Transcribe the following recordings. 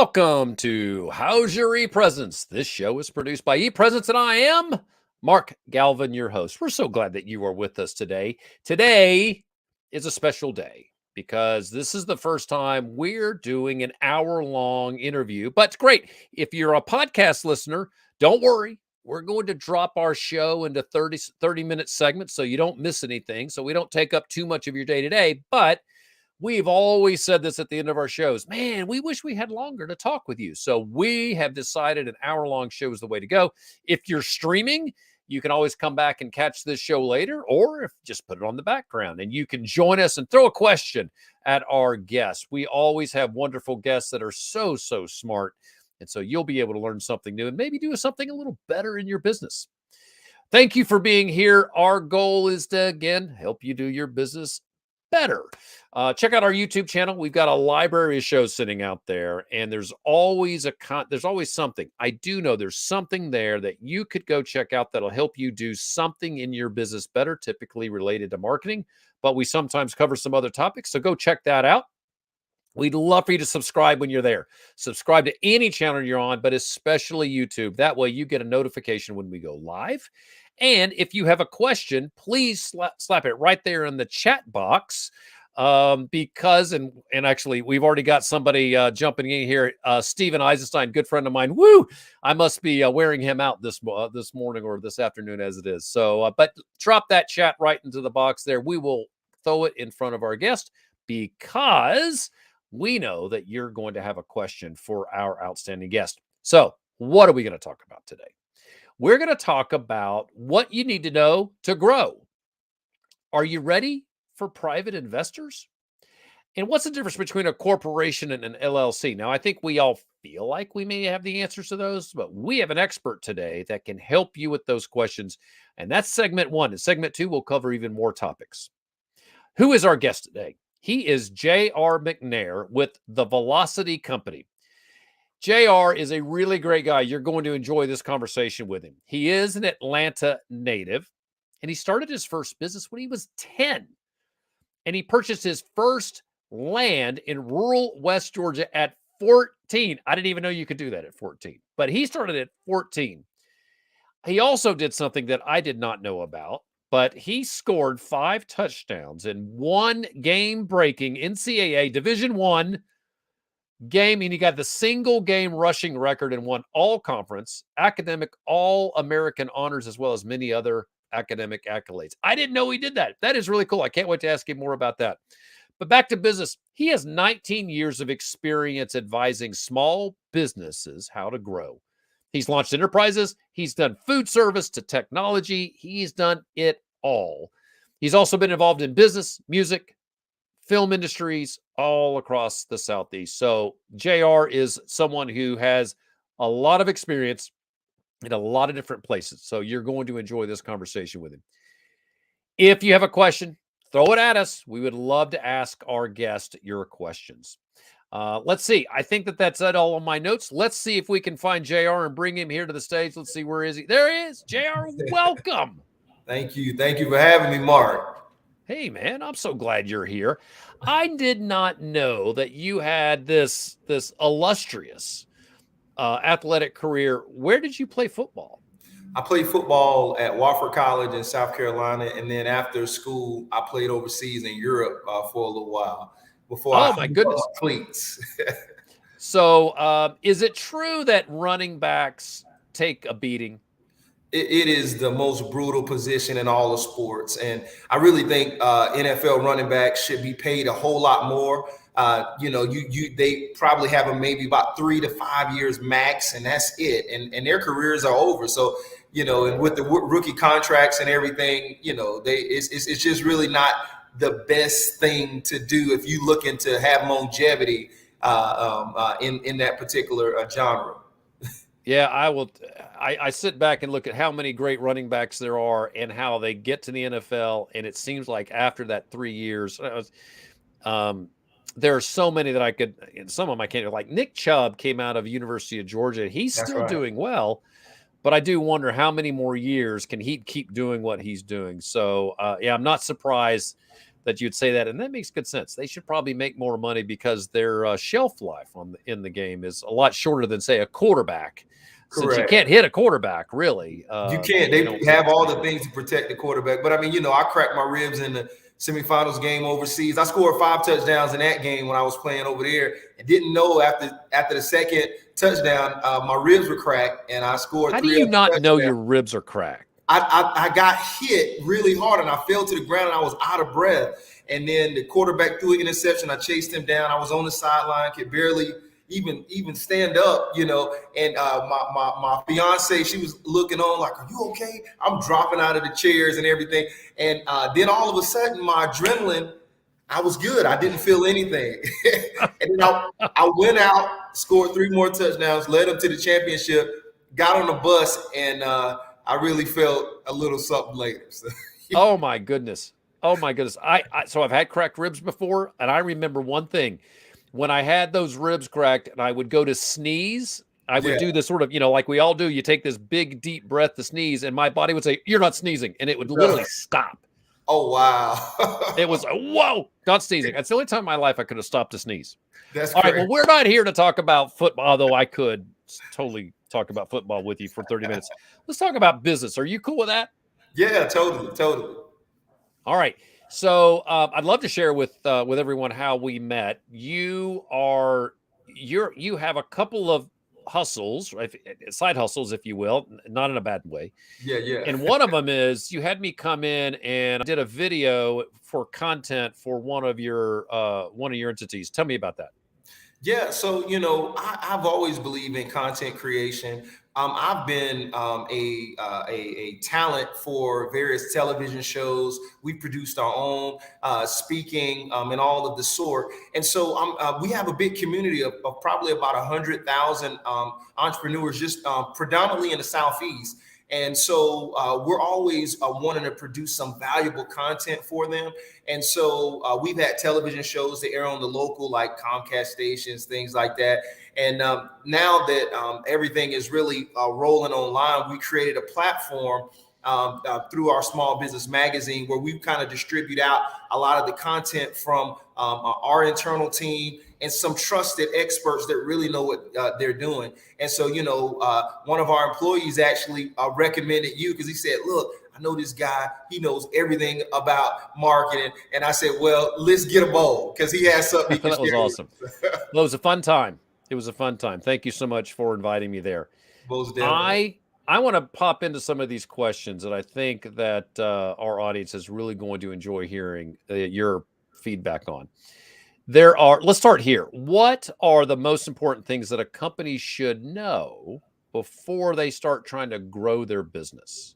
Welcome to How's Your ePresence? This show is produced by ePresence, and I am Mark Galvin, your host. We're so glad that you are with us today. Today is a special day because this is the first time we're doing an hour-long interview. But it's great. If you're a podcast listener, don't worry. We're going to drop our show into 30-minute segments so you don't miss anything, so we don't take up too much of your day today. But we've always said this at the end of our shows. Man, we wish we had longer to talk with you. So we have decided an hour-long show is the way to go. If you're streaming, you can always come back and catch this show later, or if just put it on the background and you can join us and throw a question at our guests. We always have wonderful guests that are so smart. And so you'll be able to learn something new and maybe do something a little better in your business. Thank you for being here. Our goal is to, again, help you do your business better. Check out our YouTube channel. We've got a library of shows sitting out there, and there's always something. I do know there's something there that you could go check out that'll help you do something in your business better, typically related to marketing, but we sometimes cover some other topics. So go check that out. We'd love for you to subscribe when you're there. Subscribe to any channel you're on, but especially YouTube. That way you get a notification when we go live. And if you have a question, please slap it right there in the chat box. Because actually we've already got somebody jumping in here. Steven Eisenstein, good friend of mine. Woo! I must be wearing him out this morning or this afternoon as it is. So, but drop that chat right into the box there. We will throw it in front of our guest because we know that you're going to have a question for our outstanding guest. So what are we going to talk about today? We're going to talk about what you need to know to grow. Are you ready for private investors? And what's the difference between a corporation and an LLC? Now, I think we all feel like we may have the answers to those, but we have an expert today that can help you with those questions. And that's segment one. In segment two, we'll cover even more topics. Who is our guest today? He is J.R. McNair with the Velocity Company. JR is a really great guy. You're going to enjoy this conversation with him. He is an Atlanta native, and he started his first business when he was 10. And he purchased his first land in rural West Georgia at 14. I didn't even know you could do that at 14, but he started at 14. He also did something that I did not know about, but he scored 5 touchdowns in one game-breaking NCAA Division I game, and he got the single game rushing record and won all conference, academic, all-American honors, as well as many other academic accolades. I didn't know he did that. That is really cool. I can't wait to ask him more about that. But back to business. He has 19 years of experience advising small businesses how to grow. He's launched enterprises. He's done food service to technology. He's done it all. He's also been involved in business, music, film industries all across the Southeast. So JR is someone who has a lot of experience in a lot of different places. So you're going to enjoy this conversation with him. If you have a question, throw it at us. We would love to ask our guest your questions. Let's see. I think that's it all on my notes. Let's see if we can find JR and bring him here to the stage. Let's see. Where is he? There he is. JR, welcome. Thank you. Thank you for having me, Mark. Hey, man, I'm so glad you're here. I did not know that you had this illustrious athletic career. Where did you play football? I played football at Wofford College in South Carolina, and then after school, I played overseas in Europe for a little while before Oh, my goodness. Cleats. So is it true that running backs take a beating? It is the most brutal position in all of sports. And I really think NFL running backs should be paid a whole lot more. They probably have them maybe about 3 to 5 years max, and that's it. And their careers are over. So, and with the rookie contracts and everything, it's just really not the best thing to do if you looking to have longevity in that particular genre. Yeah, I will. I sit back and look at how many great running backs there are and how they get to the NFL. And it seems like after that 3 years, there are so many that I could, and some of them I can't, like Nick Chubb came out of University of Georgia. He's still doing well, but I do wonder how many more years can he keep doing what he's doing. So, yeah, I'm not surprised that you'd say that, and that makes good sense. They should probably make more money because their shelf life in the game is a lot shorter than, say, a quarterback. Since you Correct. can't hit a quarterback, really. You can't. They They don't have seem all to. the things to protect the quarterback. But I mean, I cracked my ribs in the semifinals game overseas. I scored 5 touchdowns in that game when I was playing over there, and didn't know after the second touchdown, my ribs were cracked, and I scored How do 3 you other not know touchdowns. your ribs are cracked? I got hit really hard, and I fell to the ground, and I was out of breath. And then the quarterback threw an interception. I chased him down. I was on the sideline, could barely even stand up, And my fiance, she was looking on like, "Are you okay?" I'm dropping out of the chairs and everything. And then all of a sudden, my adrenaline, I was good. I didn't feel anything. And then I went out, scored 3 more touchdowns, led them to the championship, got on the bus, and I really felt a little something later. So. Oh my goodness. Oh my goodness. So I've had cracked ribs before, and I remember one thing. When I had those ribs cracked and I would go to sneeze, I would do this sort of, like we all do. You take this big, deep breath to sneeze, and my body would say, "You're not sneezing." And it would literally stop. Oh, wow. It was, whoa, not sneezing. That's the only time in my life I could have stopped to sneeze. That's all crazy. right. Well, we're not here to talk about football, although I could totally talk about football with you for 30 minutes. Let's talk about business. Are you cool with that? Yeah, totally. All right. So I'd love to share with everyone how we met. You have a couple of hustles, right? Side hustles, if you will, not in a bad way. Yeah. And one of them is you had me come in and I did a video for content for one of your entities. Tell me about that. Yeah, so I've always believed in content creation. I've been a talent for various television shows. We produced our own speaking and all of the sort. And so we have a big community of probably about 100,000 entrepreneurs, just predominantly in the Southeast. And so we're always wanting to produce some valuable content for them. And so we've had television shows that air on the local, like Comcast stations, things like that. And now that everything is really rolling online, we created a platform through our small business magazine where we kind of distribute out a lot of the content from our internal team and some trusted experts that really know what they're doing. And so, one of our employees actually recommended you because he said, "Look, I know this guy, he knows everything about marketing." And I said, "Well, let's get a bowl," because he has something he can That was share. awesome. Well, it was a fun time. It was a fun time. Thank you so much for inviting me there. Most definitely. I want to pop into some of these questions that I think that our audience is really going to enjoy hearing your feedback on. Let's start here. What are the most important things that a company should know before they start trying to grow their business?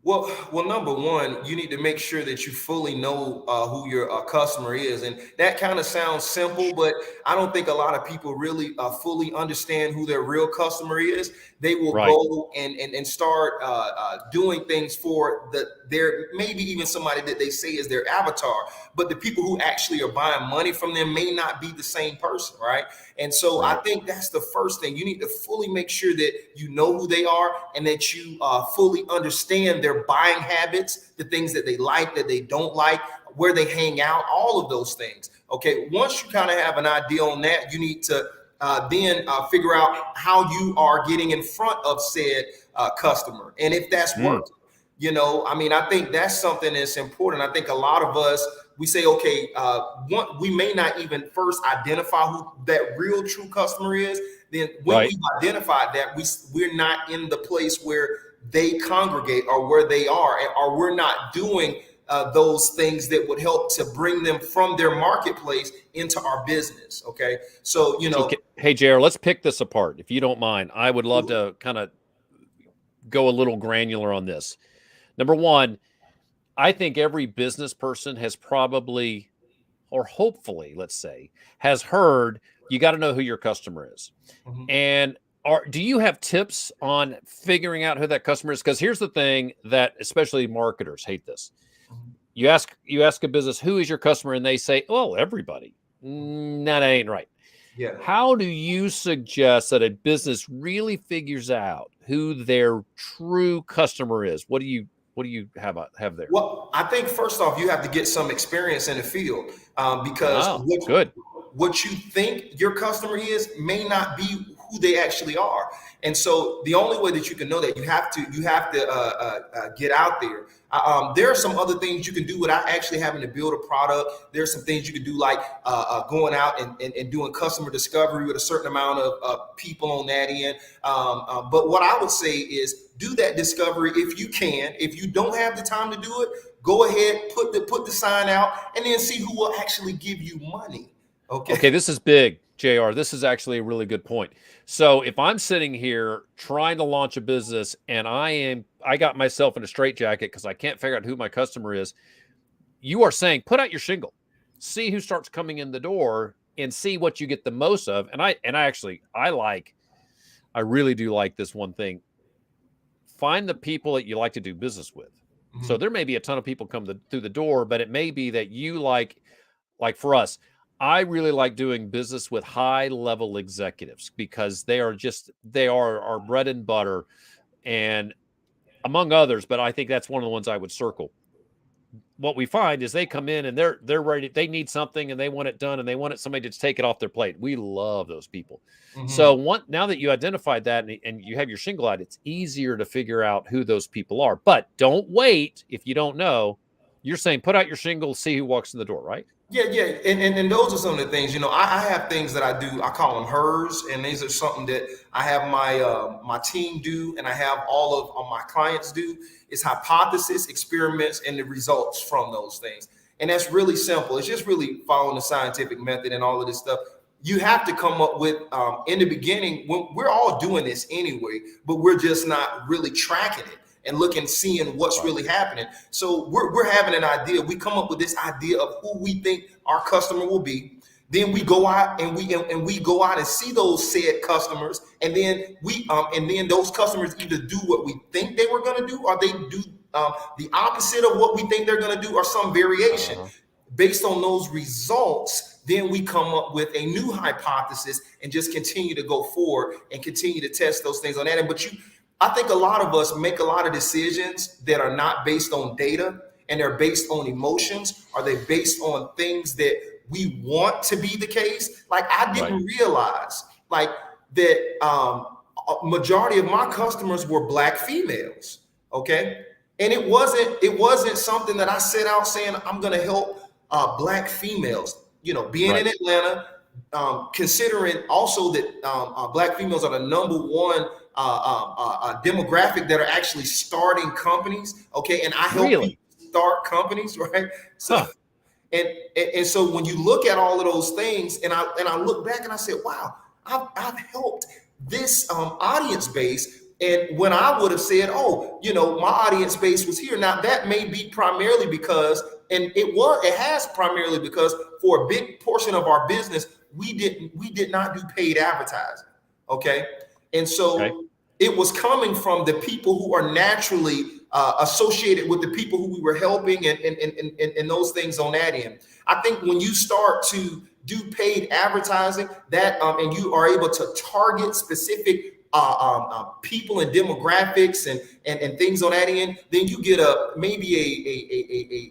Well, number one, you need to make sure that you fully know who your customer is, and that kind of sounds simple, but I don't think a lot of people really fully understand who their real customer is. They will go and start doing things for their maybe even somebody that they say is their avatar, but the people who actually are buying money from them may not be the same person, right? And so I think that's the first thing. You need to fully make sure that you know who they are and that you fully understand their buying habits, the things that they like, that they don't like, where they hang out, all of those things. Okay, once you kind of have an idea on that, you need to then figure out how you are getting in front of said customer. And if that's working, I think that's something that's important. I think a lot of us, we say, okay, we may not even first identify who that real true customer is. Then when we've identified that, we're not in the place where they congregate or where they are, or we're not doing those things that would help to bring them from their marketplace into our business. Okay. So, hey, JR, let's pick this apart. If you don't mind, I would love to kind of go a little granular on this. Number one, I think every business person has probably, or hopefully, let's say, has heard you got to know who your customer is. Mm-hmm. And do you have tips on figuring out who that customer is? Because here's the thing that especially marketers hate this. You ask a business, who is your customer? And they say, oh, everybody. No, that ain't right. Yeah. How do you suggest that a business really figures out who their true customer is? What do you What do you have there? Well, I think first off, you have to get some experience in the field because Oh, good. what you think your customer is may not be who they actually are. And so the only way that you can know that you have to get out there. There are some other things you can do without actually having to build a product. There's some things you can do like going out and doing customer discovery with a certain amount of people on that end. But what I would say is do that discovery if you can. If you don't have the time to do it, go ahead, put the sign out, and then see who will actually give you money. Okay, this is big, JR. This is actually a really good point. So if I'm sitting here trying to launch a business and I got myself in a straitjacket because I can't figure out who my customer is, you are saying put out your shingle, see who starts coming in the door, and see what you get the most of. And I really do like this one thing. Find the people that you like to do business with. Mm-hmm. So there may be a ton of people come through the door, but it may be that you like for us, I really like doing business with high level executives because they are our bread and butter, and among others, but I think that's one of the ones I would circle. What we find is they come in and they're ready. They need something and they want it done and they want somebody to take it off their plate. We love those people. Mm-hmm. So now that you identified that and you have your shingle out, it's easier to figure out who those people are. But don't wait if you don't know. You're saying put out your shingle, see who walks in the door, right? Yeah. And those are some of the things, I have things that I do. I call them hers. And these are something that I have my team do. And I have all of my clients do is hypothesis, experiments, and the results from those things. And that's really simple. It's just really following the scientific method and all of this stuff. You have to come up with in the beginning when we're all doing this anyway, but we're just not really tracking it and seeing what's really happening. So we're having an idea. We come up with this idea of who we think our customer will be. Then we go out and we go out and see those said customers, and then those customers either do what we think they were going to do, or they do the opposite of what we think they're going to do, or some variation. Based on those results, then we come up with a new hypothesis and just continue to go forward and continue to test those things on that end. But I think a lot of us make a lot of decisions that are not based on data, and they're based on emotions. Are they based on things that we want to be the case? Like I didn't realize like that a majority of my customers were Black females. Okay. And it wasn't something that I set out saying I'm going to help Black females, being in Atlanta, considering also that Black females are the number one demographic that are actually starting companies. Okay. And I help people start companies. Right. So, and so when you look at all of those things and I look back and I said, wow, I've helped this audience base. And when I would have said, my audience base was here. Now that may be primarily because, and it has primarily because for a big portion of our business, we did not do paid advertising. Okay. And so it was coming from the people who are naturally associated with the people who we were helping and those things on that end. I think when you start to do paid advertising that and you are able to target specific people and demographics and things on that end, then you get maybe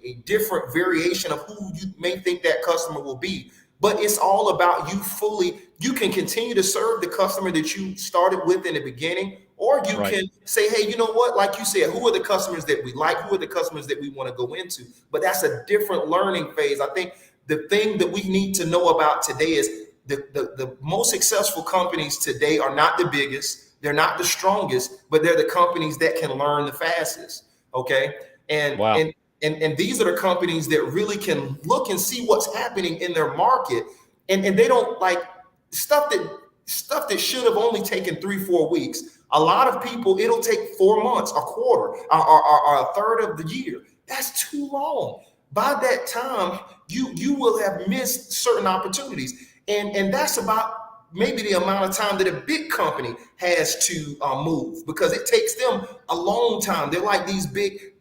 a different variation of who you may think that customer will be. But it's all about you can continue to serve the customer that you started with in the beginning, or you can say, hey, you know what? Like you said, who are the customers that we like? Who are the customers that we want to go into? But that's a different learning phase. I think the thing that we need to know about today is the most successful companies today are not the biggest, they're not the strongest, but they're the companies that can learn the fastest. Okay. And these are the companies that really can look and see what's happening in their market. And they don't like stuff that should have only taken 3-4 weeks. A lot of people, it'll take 4 months, a quarter, or a third of the year. That's too long. By that time, you will have missed certain opportunities. And that's about maybe the amount of time that a big company has to move, because it takes them a long time. They're like these big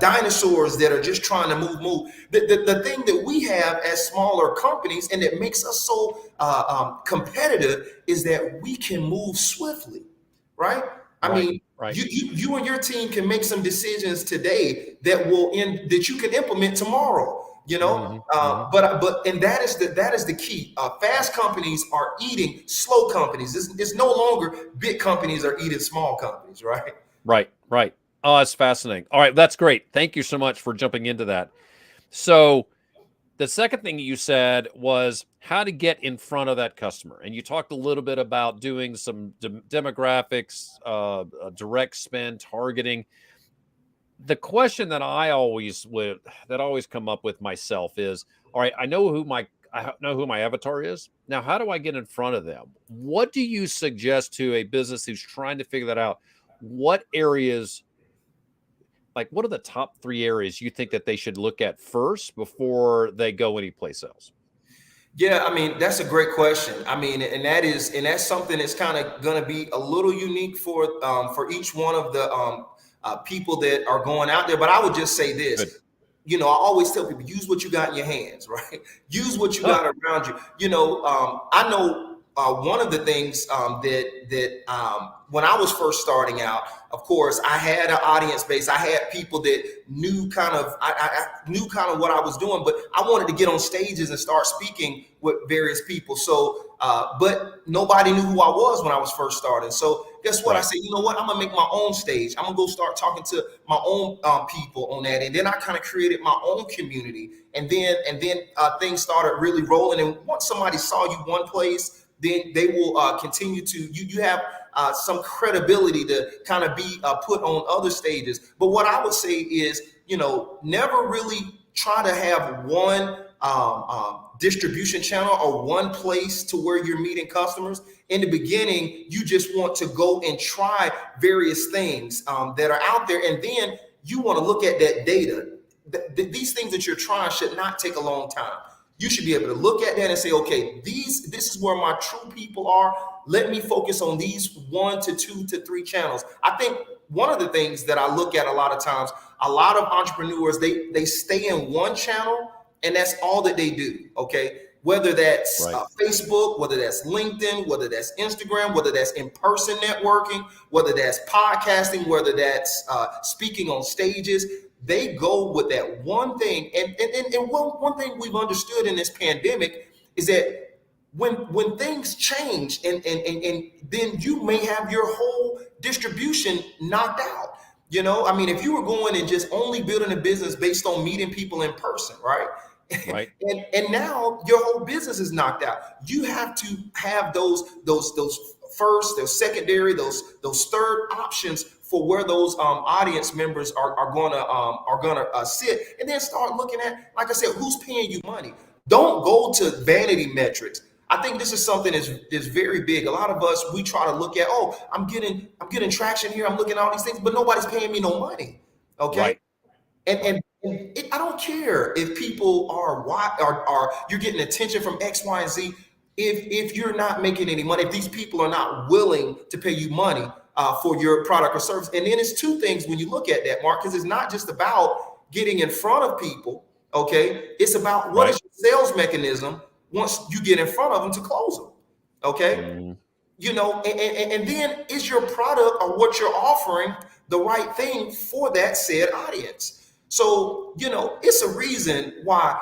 dinosaurs that are just trying to move. The thing that we have as smaller companies and that makes us so competitive is that we can move swiftly, right? I Right. mean, Right. you and your team can make some decisions today that you can implement tomorrow. Hmm. Hmm. And that is the key. Fast companies are eating slow companies. It's no longer big companies are eating small companies, right? Right. Right. Oh, that's fascinating. All right, that's great. Thank you so much for jumping into that. So the second thing you said was how to get in front of that customer, and you talked a little bit about doing some demographics, direct spend targeting. The question that that always come up with myself is, all right, I know who my avatar is. Now, how do I get in front of them? What do you suggest to a business who's trying to figure that out? What areas, like what are the top 3 areas you think that they should look at first before they go anyplace else? Yeah, I mean, that's a great question. I mean, that's something that's kind of going to be a little unique for each one of the people that are going out there. But I would just say Good. this, I always tell people, use what you got in your hands, right? Use what you Huh. got around you. I know one of the things that when I was first starting out, of course, I had an audience base. I had people that knew I knew kind of what I was doing, but I wanted to get on stages and start speaking with various people. So, but nobody knew who I was when I was first starting. So guess what? I Right. said, you know what? I'm gonna make my own stage. I'm gonna go start talking to my own people on that, and then I kind of created my own community, and then things started really rolling. And once somebody saw you one place, then they will continue to you have some credibility to kind of be put on other stages. But what I would say is, never really try to have one distribution channel or one place to where you're meeting customers. In the beginning, you just want to go and try various things that are out there, and then you want to look at that data. These things that you're trying should not take a long time. You should be able to look at that and say, okay, this is where my true people are. Let me focus on these 1 to 2 to 3 channels. I think one of the things that I look at a lot of times, a lot of entrepreneurs, they stay in one channel and that's all that they do. Okay. Whether that's Right. Facebook, whether that's LinkedIn, whether that's Instagram, whether that's in-person networking, whether that's podcasting, whether that's speaking on stages, they go with that one thing. And one thing we've understood in this pandemic is that when things change and then you may have your whole distribution knocked out. I mean, if you were going and just only building a business based on meeting people in person, right? Right. And now your whole business is knocked out. You have to have those first, those secondary, those third options for where those audience members are gonna sit, and then start looking at, like I said, who's paying you money. Don't go to vanity metrics. I think this is something that's very big. A lot of us, we try to look at, oh, I'm getting traction here. I'm looking at all these things, but nobody's paying me no money. Okay. Right. And Right. I don't care if people are you're getting attention from X, Y, and Z. If you're not making any money, if these people are not willing to pay you money for your product or service, and then it's two things when you look at that, Mark, because it's not just about getting in front of people. Okay, it's about what is Right. your sales mechanism once you get in front of them to close them. Okay, Mm. and then is your product or what you're offering the right thing for that said audience? So it's a reason why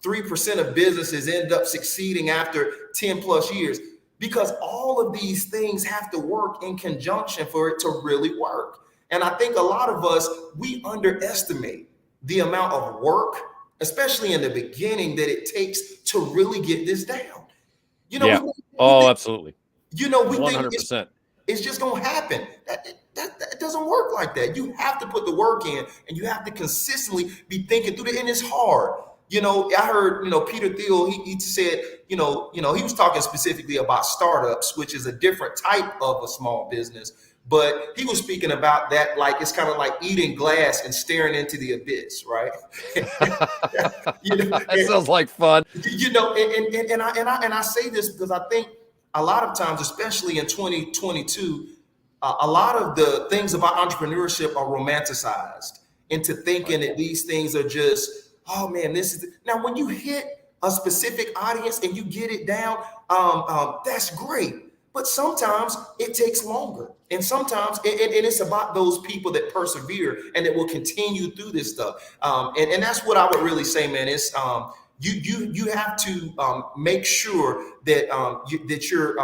3% of businesses end up succeeding after 10 plus years, because all of these things have to work in conjunction for it to really work. And I think a lot of us, we underestimate the amount of work, especially in the beginning, that it takes to really get this down. You know, we Yeah. think, we Oh, think, absolutely. we think it's 100%. it's just gonna happen. That doesn't work like that. You have to put the work in, and you have to consistently be thinking through it, and it's hard. I heard Peter Thiel. He said he was talking specifically about startups, which is a different type of a small business. But he was speaking about that like it's kind of like eating glass and staring into the abyss, right? That And, sounds like fun. and I say this because I think a lot of times, especially in 2022, a lot of the things about entrepreneurship are romanticized into thinking Right. that these things are just, oh man, this is now when you hit a specific audience and you get it down, that's great. But sometimes it takes longer. And sometimes, and it's about those people that persevere and that will continue through this stuff. And that's what I would really say, man, is you have to make sure that you're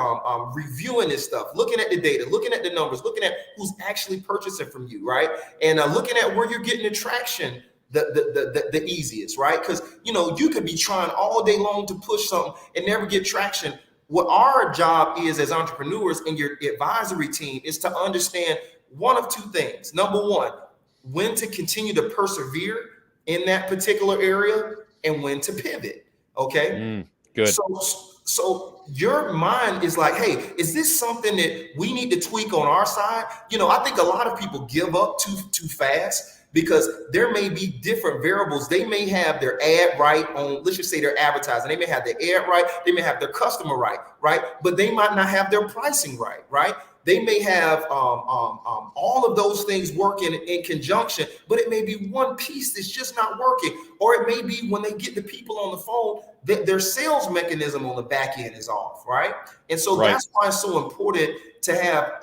reviewing this stuff, looking at the data, looking at the numbers, looking at who's actually purchasing from you, right? And looking at where you're getting the traction the easiest, right? Because you could be trying all day long to push something and never get traction. What our job is as entrepreneurs and your advisory team is to understand one of two things. Number one, when to continue to persevere in that particular area and when to pivot. Okay. Good. So your mind is like, hey, is this something that we need to tweak on our side? I think a lot of people give up too fast, because there may be different variables. They may have their ad right on, let's just say their advertising. They may have their ad right. They may have their customer right? But they might not have their pricing right? They may have all of those things working in conjunction, but it may be one piece that's just not working. Or it may be when they get the people on the phone, that their sales mechanism on the back end is off, right? And so that's why it's so important to have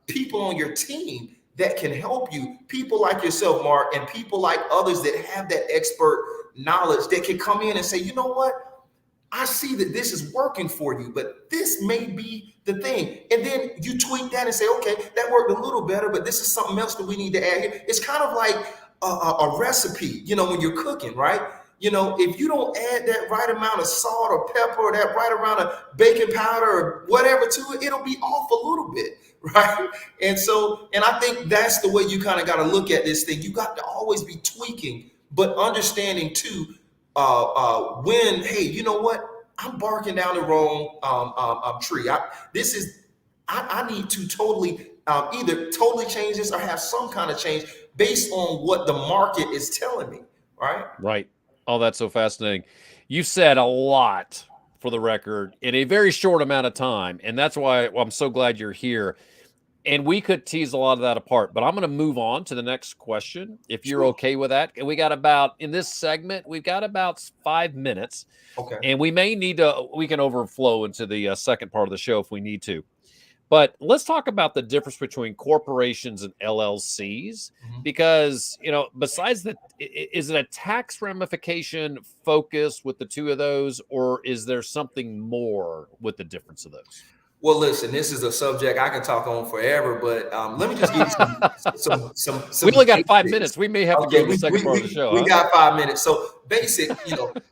people on your team that can help you, people like yourself, Mark, and people like others that have that expert knowledge that can come in and say, you know what? I see that this is working for you, but this may be the thing. And then you tweak that and say, okay, that worked a little better, but this is something else that we need to add here. It's kind of like a recipe, when you're cooking, right? If you don't add that right amount of salt or pepper or that right amount of baking powder or whatever to it, it'll be off a little bit, right? And I think that's the way you kind of got to look at this thing. You got to always be tweaking, but understanding too, when, hey, you know what? I'm barking down the wrong tree. I need to totally either totally change this or have some kind of change based on what the market is telling me, right? Right. Oh, that's so fascinating. You said a lot, for the record, in a very short amount of time, and that's why I'm so glad you're here. And we could tease a lot of that apart, but I'm going to move on to the next question, if you're okay with that. And we got in this segment, we've got about 5 minutes. Okay. And we can overflow into the second part of the show if we need to. But let's talk about the difference between corporations and LLCs, because, besides that, is it a tax ramification focus with the two of those, or is there something more with the difference of those? Well, listen, this is a subject I can talk on forever, but let me just give you some we only got 5 minutes. We may have to go to the second part of the show. We got 5 minutes. So basic,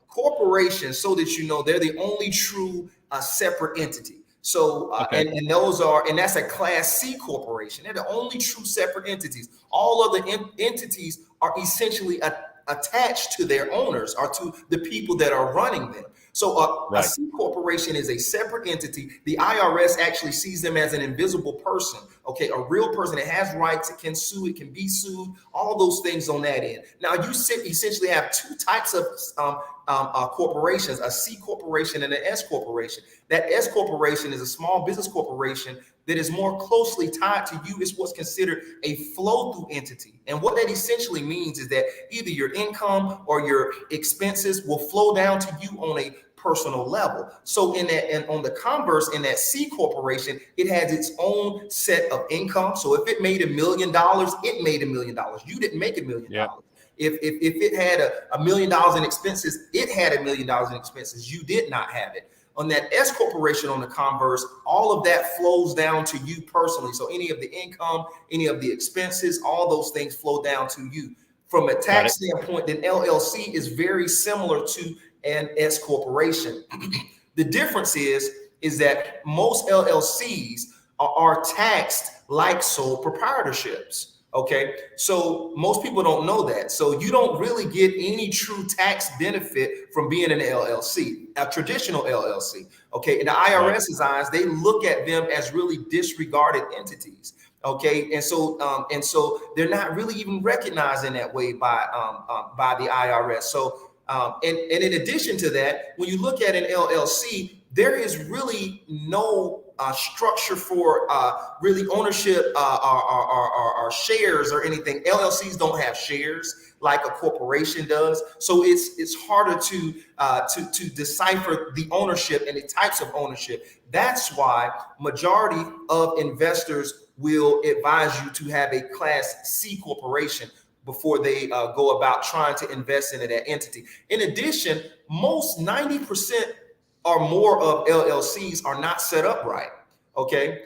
corporations, so that they're the only true separate entity. So and those are, and that's a Class C corporation. They're the only true separate entities. All other entities are essentially attached to their owners or to the people that are running them. So a C corporation is a separate entity. The IRS actually sees them as an invisible person, okay, a real person that has rights, it can sue, it can be sued, all those things on that end. Now, you essentially have two types of corporations, a C corporation and an S corporation. That S corporation is a small business corporation that is more closely tied to you. Is what's considered a flow-through entity. And what that essentially means is that either your income or your expenses will flow down to you on a personal level. So in that, and on the converse, in that C corporation, it has its own set of income. So if it made $1 million, it made $1 million. You didn't make $1 million. If it had $1 million in expenses, it had $1 million in expenses. You did not have it. On that S corporation, on the converse, all of that flows down to you personally. So any of the income, any of the expenses, all those things flow down to you. From a tax standpoint, then LLC is very similar to an S corporation. The difference is that most LLCs are taxed like sole proprietorships. Okay, so most people don't know that. So you don't really get any true tax benefit from being an LLC, a traditional LLC. Okay, in the IRS's eyes, they look at them as really disregarded entities. Okay, and so they're not really even recognized in that way by the IRS. So and in addition to that, when you look at an LLC, there is really no structure for really ownership or shares or anything. LLCs don't have shares like a corporation does. So it's harder to decipher the ownership and the types of ownership. That's why majority of investors will advise you to have a Class C corporation before they go about trying to invest into that entity. In addition, most 90% or more of LLCs are not set up right. Okay.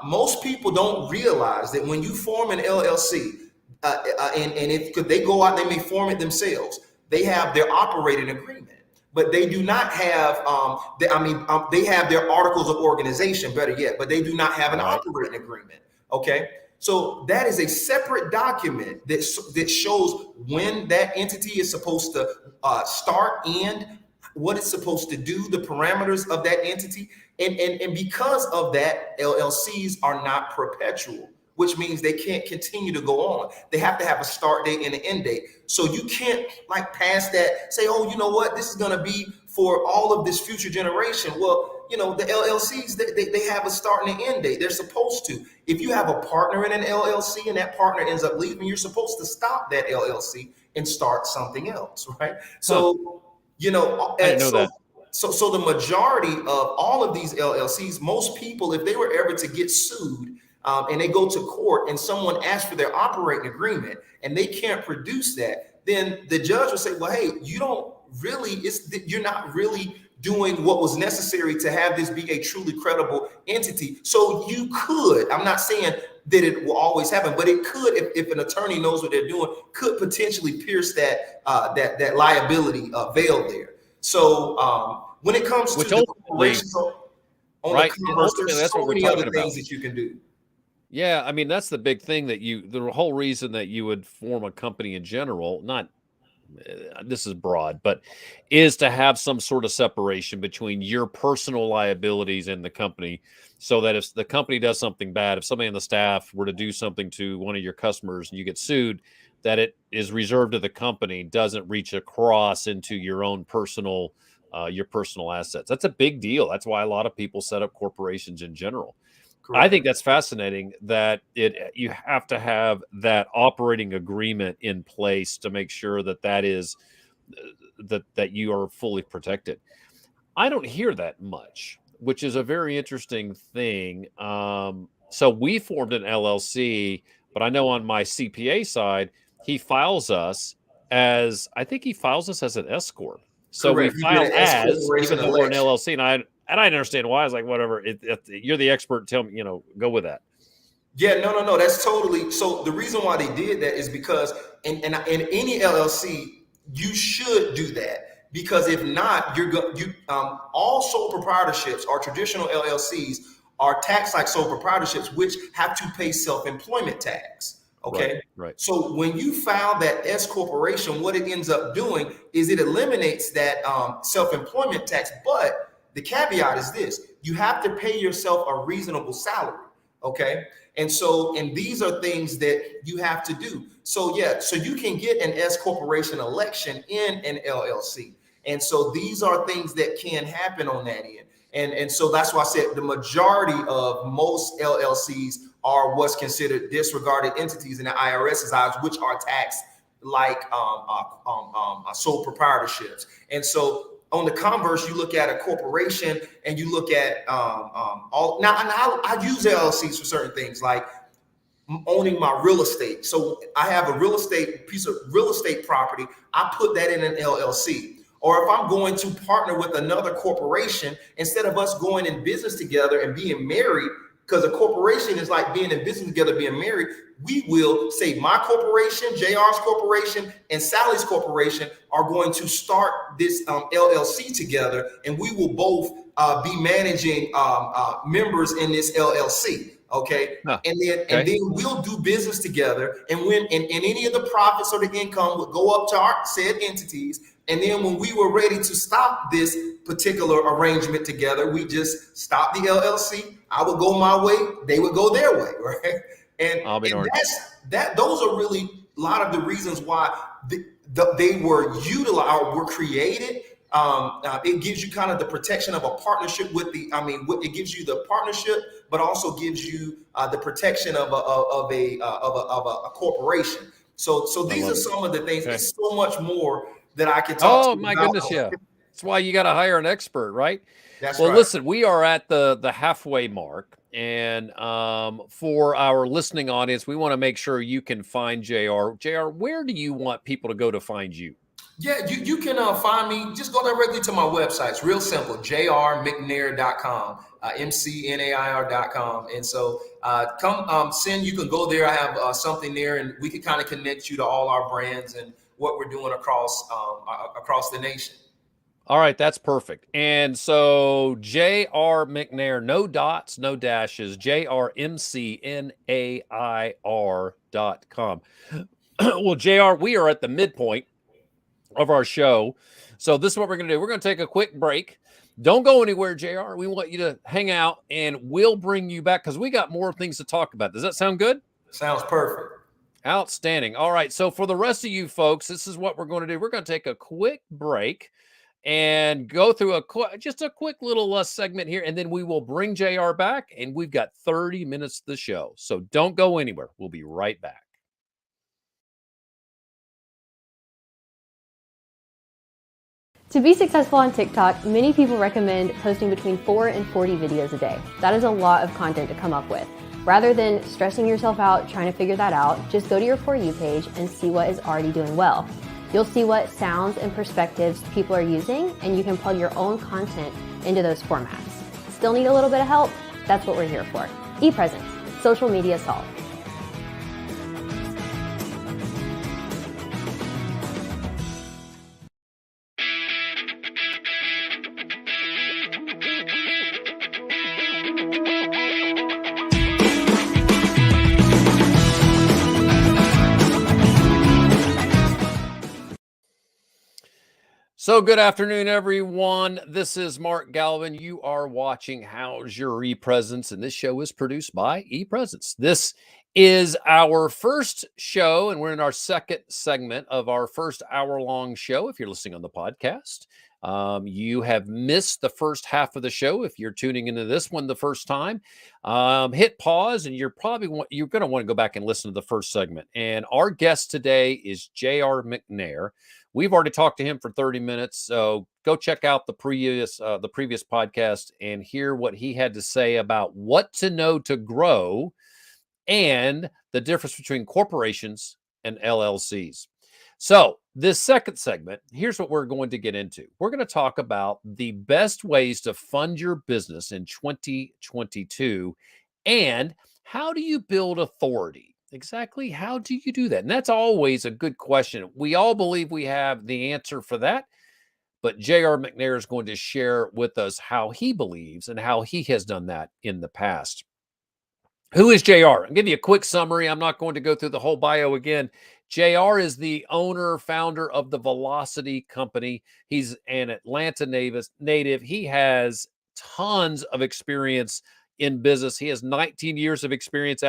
Most people don't realize that when you form an LLC, and if they go out, they may form it themselves. They have their operating agreement, but they do not have. They have their articles of organization, better yet, but they do not have an operating agreement. Okay, so that is a separate document that shows when that entity is supposed to start and what it's supposed to do, the parameters of that entity. And because of that, LLCs are not perpetual, which means they can't continue to go on. They have to have a start date and an end date. So you can't like pass that, say, oh, you know what, this is going to be for all of this future generation. Well, you know, the LLCs, they have a start and an end date. They're supposed to. If you have a partner in an LLC and that partner ends up leaving, you're supposed to stop that LLC and start something else, right? So, you know, I didn't know that. So the majority of all of these LLCs, most people, if they were ever to get sued and they go to court and someone asks for their operating agreement and they can't produce that, then the judge will say, well, hey, you're not really doing what was necessary to have this be a truly credible entity. So you could, I'm not saying that it will always happen, but it could, if an attorney knows what they're doing, could potentially pierce that liability veil there. So when it comes to the corporations on the converse, there's so many other things that you can do. Yeah, I mean, that's the big thing the whole reason that you would form a company in general, not this is broad, but is to have some sort of separation between your personal liabilities and the company, so that if the company does something bad, if somebody on the staff were to do something to one of your customers and you get sued, that it is reserved to the company, doesn't reach across into your own personal assets. That's a big deal. That's why a lot of people set up corporations in general. Correct. I think that's fascinating that you have to have that operating agreement in place to make sure that is that you are fully protected. I don't hear that much, which is a very interesting thing. So we formed an LLC, but I know on my CPA side, he files us as an S corp. So Correct. We file as, even though we're an LLC, and I didn't understand why. I was like, whatever. You're the expert. Tell me, go with that. Yeah, no. That's totally. So the reason why they did that is because in any LLC, you should do that, because if not, all sole proprietorships or traditional LLCs are taxed like sole proprietorships, which have to pay self-employment tax. Okay. Right. So when you file that S corporation, what it ends up doing is it eliminates that self-employment tax. But the caveat is this: you have to pay yourself a reasonable salary. Okay. And these are things that you have to do. So you can get an S corporation election in an LLC. And so these are things that can happen on that end. And so that's why I said the majority of most LLCs are what's considered disregarded entities in the IRS's eyes, which are taxed like sole proprietorships. And so on the converse, you look at a corporation and you look at I use LLCs for certain things, like owning my real estate. So I have a piece of real estate property. I put that in an LLC. Or if I'm going to partner with another corporation, instead of us going in business together and being married, because a corporation is like being in business together, being married, we will say my corporation, JR's corporation, and Sally's corporation are going to start this LLC together, and we will both be managing members in this LLC. Okay. And then we'll do business together. And when any of the profits or the income would go up to our said entities. And then when we were ready to stop this particular arrangement together, we just stopped the LLC. I would go my way, they would go their way, right? And those are really a lot of the reasons why they were utilized or were created. It gives you kind of the protection of a partnership it gives you the partnership, but also gives you the protection of a corporation. So I these love are it. some of the things. Okay. It's so much more that I can talk Oh to you my about. goodness, yeah. That's why you got to hire an expert, right? That's Well, right. listen, we are at the halfway mark, and for our listening audience, we want to make sure you can find JR. JR, where do you want people to go to find you? Yeah, you can find me. Just go directly to my website. It's real simple, jrmcnair.com, mcnair.com. And so come send, you can go there. I have something there, and we can kind of connect you to all our brands and what we're doing across the nation. All right, that's perfect. And so JR McNair, no dots, no dashes, JRMCNAIR.com. Well, JR, we are at the midpoint of our show. So this is what we're going to do. We're going to take a quick break. Don't go anywhere, JR. We want you to hang out, and we'll bring you back because we got more things to talk about. Does that sound good? Sounds perfect. Outstanding. All right. So for the rest of you folks, this is what we're going to do. We're going to take a quick break and go through just a quick little segment here, and then we will bring JR back, and we've got 30 minutes of the show. So don't go anywhere. We'll be right back. To be successful on TikTok, many people recommend posting between 4 and 40 videos a day. That is a lot of content to come up with. Rather than stressing yourself out trying to figure that out, just go to your For You page and see what is already doing well. You'll see what sounds and perspectives people are using, and you can plug your own content into those formats. Still need a little bit of help? That's what we're here for. ePresence, social media solved. So good afternoon, everyone. This is Mark Galvin. You are watching How's Your ePresence, and this show is produced by ePresence. This is our first show, and we're in our second segment of our first hour-long show. If you're listening on the podcast, you have missed the first half of the show. If you're tuning into this one the first time, hit pause, and you're going to want to go back and listen to the first segment. And our guest today is JR McNair. We've already talked to him for 30 minutes, so go check out the previous podcast and hear what he had to say about what to know to grow and the difference between corporations and LLCs. So this second segment, here's what we're going to get into. We're going to talk about the best ways to fund your business in 2022 and how do you build authority? Exactly. How do you do that? And that's always a good question. We all believe we have the answer for that, but JR McNair is going to share with us how he believes and how he has done that in the past. Who is JR? I'll give you a quick summary. I'm not going to go through the whole bio again. JR is the owner, founder of the Velocity Company. He's an Atlanta native. He has tons of experience in business. He has 19 years of experience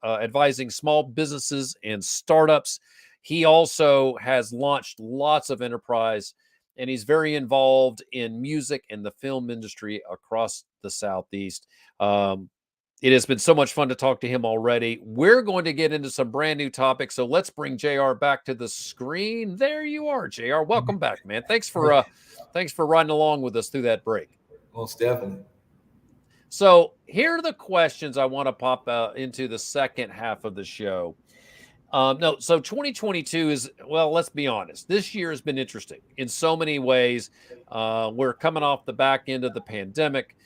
advising small businesses and startups. He also has launched lots of enterprise, and he's very involved in music and the film industry across the Southeast. It has been so much fun to talk to him already. We're going to get into some brand new topics. So let's bring JR back to the screen. There you are, JR. Welcome back, man. Thanks for riding along with us through that break. Most definitely. So here are the questions I want to pop into the second half of the show. So 2022 is, well, let's be honest. This year has been interesting in so many ways. We're coming off the back end of the pandemic.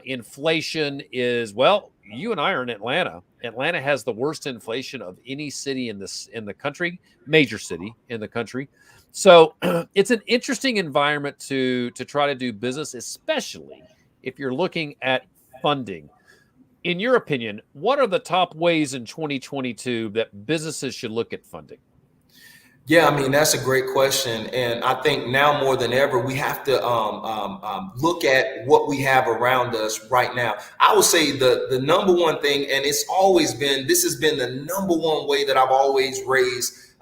Inflation is, well, you and I are in Atlanta. Atlanta has the worst inflation of any city in the country, major city in the country. So it's an interesting environment to try to do business, especially if you're looking at funding. In your opinion, what are the top ways in 2022 that businesses should look at funding? Yeah, I mean, that's a great question. And I think now more than ever, we have to look at what we have around us right now. I would say the number one thing, and this has been the number one way that I've always raised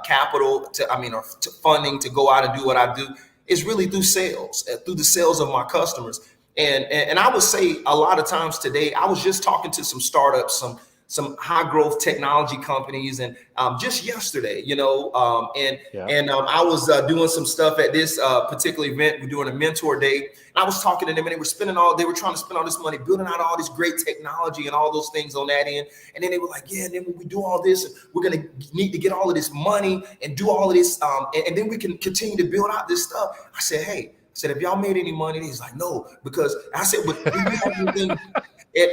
capital or funding to go out and do what I do, is really through sales, through the sales of my customers. And I would say a lot of times today, I was just talking to some startups, some high growth technology companies. And just yesterday, I was doing some stuff at this particular event. We're doing a mentor day. And I was talking to them, and they were they were trying to spend all this money building out all this great technology and all those things on that end. And then they were like, yeah, and then when we do all this, we're going to need to get all of this money and do all of this. And then we can continue to build out this stuff. I said, hey, have y'all made any money? And he's like, no, because I said, but do you have anything?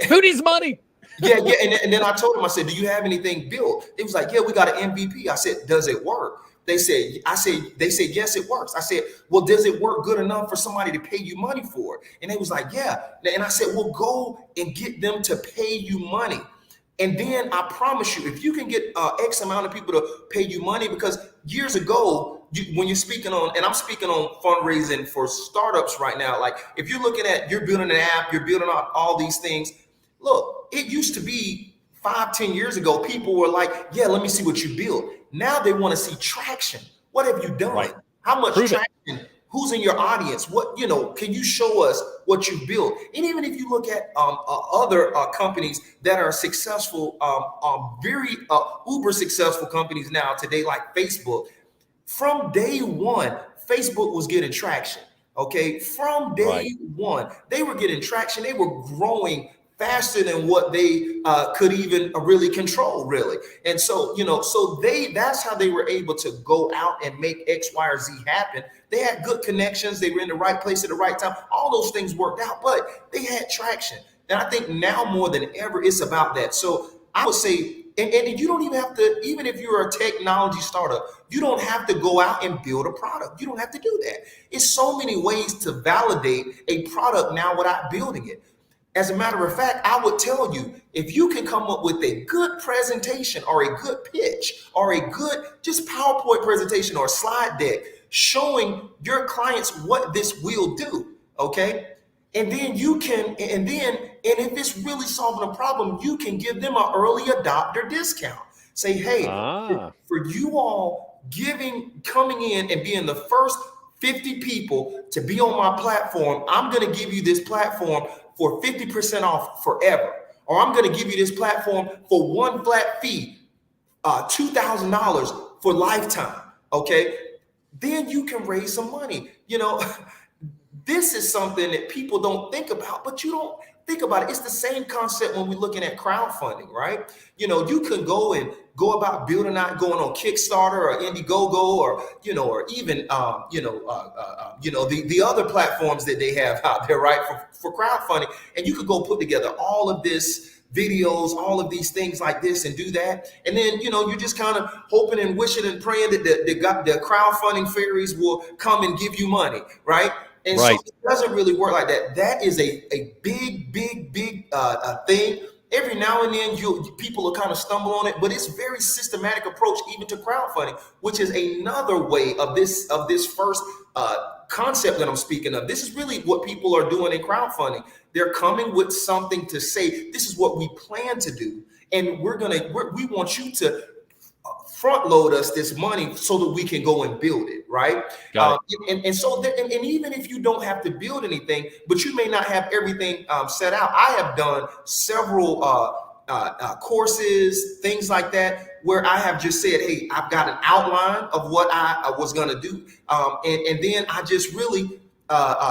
Who needs money? Yeah. And then I told him, I said, do you have anything built? It was like, yeah, we got an MVP. I said, does it work? They said, yes, it works. I said, well, does it work good enough for somebody to pay you money for it? And they was like, yeah. And I said, well, go and get them to pay you money. And then I promise you, if you can get X amount of people to pay you money, because years ago, when you're speaking on, and I'm speaking on fundraising for startups right now, like if you're looking at, you're building an app, you're building out all these things. Look, it used to be 5-10 years ago, people were like, yeah, let me see what you built. Now they want to see traction. What have you done? Right. How much traction? Who's in your audience? What, can you show us what you built? And even if you look at other companies that are successful, very uber successful companies now today, like Facebook, from day one, Facebook was getting traction. Okay. From day one, they were getting traction. They were growing faster than what they could even really control, really. And so, that's how they were able to go out and make X, Y, or Z happen. They had good connections. They were in the right place at the right time. All those things worked out, but they had traction. And I think now more than ever, it's about that. So I would say, and you don't even have to, even if you're a technology startup, you don't have to go out and build a product. You don't have to do that. It's so many ways to validate a product now without building it. As a matter of fact, I would tell you, if you can come up with a good presentation or a good pitch or a good just PowerPoint presentation or slide deck showing your clients what this will do, okay? And then and if it's really solving a problem, you can give them an early adopter discount. Say, hey, for you all coming in and being the first 50 people to be on my platform, I'm going to give you this platform for 50% off forever. Or I'm going to give you this platform for one flat fee, $2,000 for lifetime. Okay. Then you can raise some money. This is something that people don't think about, but you don't think about it. It's the same concept when we're looking at crowdfunding, right? You can go about building out, going on Kickstarter or Indiegogo or even the other platforms that they have out there, right? For crowdfunding. And you could go put together all of this videos, all of these things like this and do that. And then, you're just kind of hoping and wishing and praying that the crowdfunding fairies will come and give you money, right? And so it doesn't really work like that. That is a big thing. Every now and then people will kind of stumble on it, but it's a very systematic approach even to crowdfunding, which is another way of this first concept that I'm speaking of. This is really what people are doing in crowdfunding. They're coming with something to say, this is what we plan to do. And we want you to front load us this money so that we can go and build it, right? And even if you don't have to build anything, but you may not have everything set out. I have done several courses, things like that, where I have just said, hey, I've got an outline of what I was going to do. And then I just really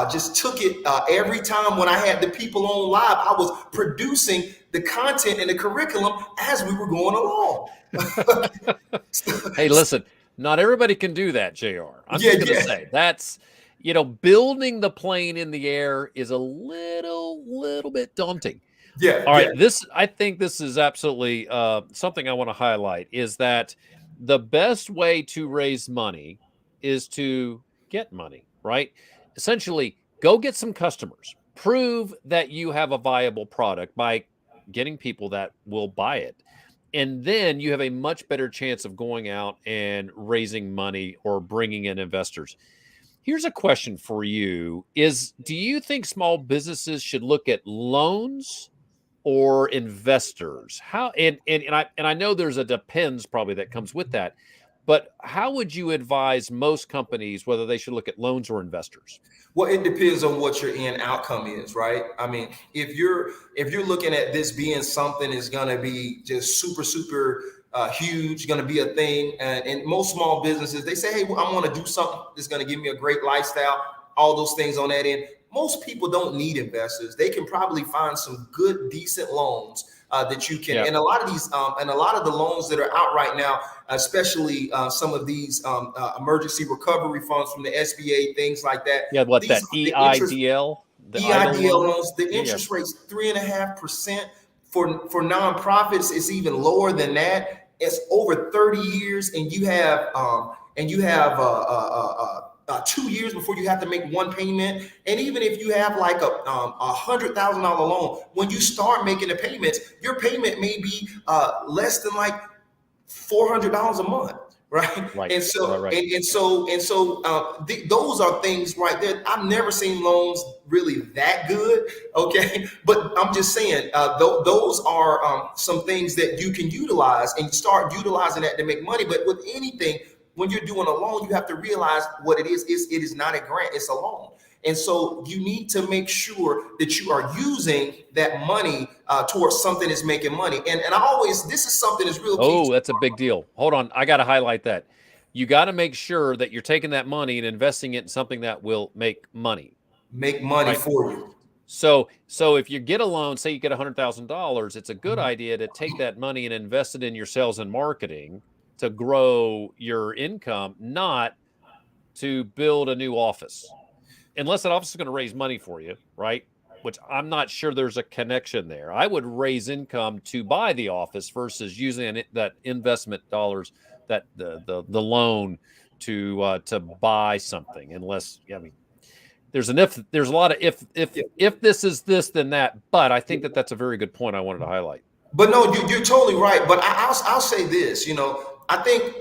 just took it every time when I had the people on live. I was producing the content and the curriculum as we were going along. Hey, listen, not everybody can do that, JR. I'm just going to say that's, building the plane in the air is a little bit daunting. Yeah. All right. I think this is absolutely something I want to highlight is that the best way to raise money is to get money, right? Essentially, go get some customers, prove that you have a viable product by getting people that will buy it. And then you have a much better chance of going out and raising money or bringing in investors. Here's a question for you do you think small businesses should look at loans or investors? How, and I know there's a depends probably that comes with that, But how would you advise most companies whether they should look at loans or investors? Well, it depends on what your end outcome is, right? I mean, if you're looking at this being something is going to be just super huge, going to be a thing, and most small businesses, they say, hey, well, I want to do something that's going to give me a great lifestyle, all those things on that end. Most people don't need investors. They can probably find some good, decent loans that you can, and a lot of these, and a lot of the loans that are out right now, especially some of these emergency recovery funds from the SBA, things like that. Yeah, what, These that EIDL? EIDL loans, the interest rate's 3.5%. For nonprofits, it's even lower than that. It's over 30 years, and you have 2 years before you have to make one payment. And even if you have like a $100,000 loan, when you start making the payments, your payment may be less than like $400 a month. Right. And so, those are things right there. I've never seen loans really that good. Okay. But I'm just saying, those are some things that you can utilize and start utilizing that to make money. But with anything, when you're doing a loan, you have to realize what it is. It is not a grant, it's a loan. And so you need to make sure that you are using that money towards something that's making money. And this is something that's real key. Oh, that's a big deal. Hold on. I got to highlight that. You got to make sure that you're taking that money and investing it in something that will make money. Make money for you. So if you get a loan, say you get $100,000, it's a good idea to take that money and invest it in your sales and marketing to grow your income, not to build a new office. Unless that office is going to raise money for you, right? Which I'm not sure there's a connection there. I would raise income to buy the office versus using that investment dollars, that the loan to buy something. Unless, I mean, there's a lot of if this is this, then that. But I think that's a very good point I wanted to highlight. But no, you're totally right. But I'll say this, I think,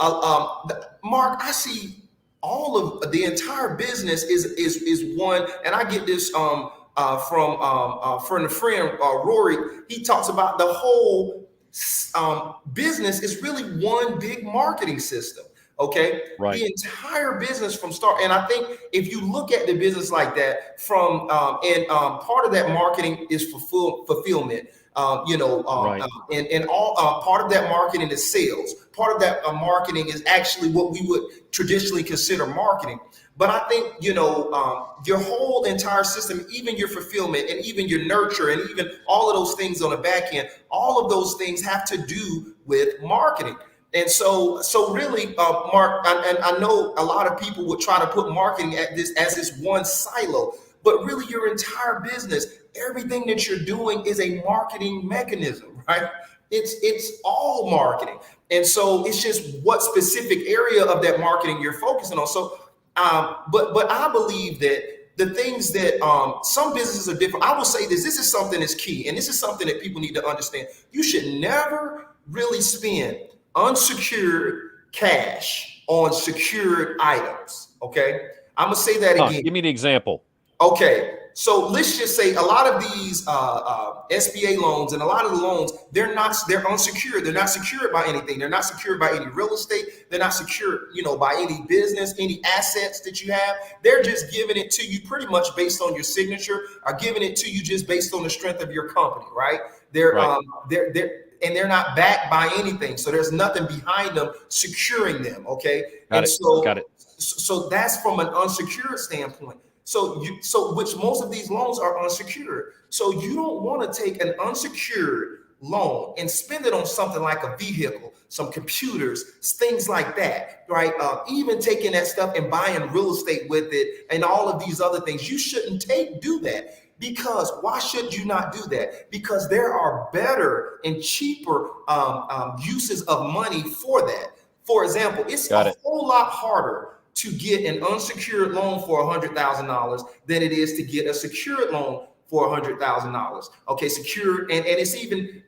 Mark, I see all of the entire business is one, and I get this from a friend, Rory. He talks about the whole business is really one big marketing system. Okay, right. The entire business from start, and I think if you look at the business like that, part of that marketing is fulfillment. Right. And all part of that marketing is sales. Part of that marketing is actually what we would traditionally consider marketing. But I think, your whole entire system, even your fulfillment and even your nurture and even all of those things on the back end, all of those things have to do with marketing. And so really, Mark, and I know a lot of people would try to put marketing as this one silo, but really your entire business, everything that you're doing is a marketing mechanism, right? It's all marketing. And so it's just what specific area of that marketing you're focusing on. So, but I believe that the things that some businesses are different. I will say this is something that's key. And this is something that people need to understand. You should never really spend unsecured cash on secured items. Okay. I'm going to say that again. Give me an example. Okay. So let's just say a lot of these SBA loans and a lot of the loans, they're unsecured. They're not secured by anything. They're not secured by any real estate. They're not secured, by any business, any assets that you have. They're just giving it to you pretty much based on your signature, or giving it to you just based on the strength of your company, right? They're not backed by anything. So there's nothing behind them securing them. Okay. Got it. So that's from an unsecured standpoint. So which most of these loans are unsecured. So you don't want to take an unsecured loan and spend it on something like a vehicle, some computers, things like that, right? Even taking that stuff and buying real estate with it and all of these other things. You shouldn't do that. Because why should you not do that? Because there are better and cheaper uses of money for that. For example, it's whole lot harder to get an unsecured loan for $100,000 than it is to get a secured loan for $100,000. Okay, secured, and it's even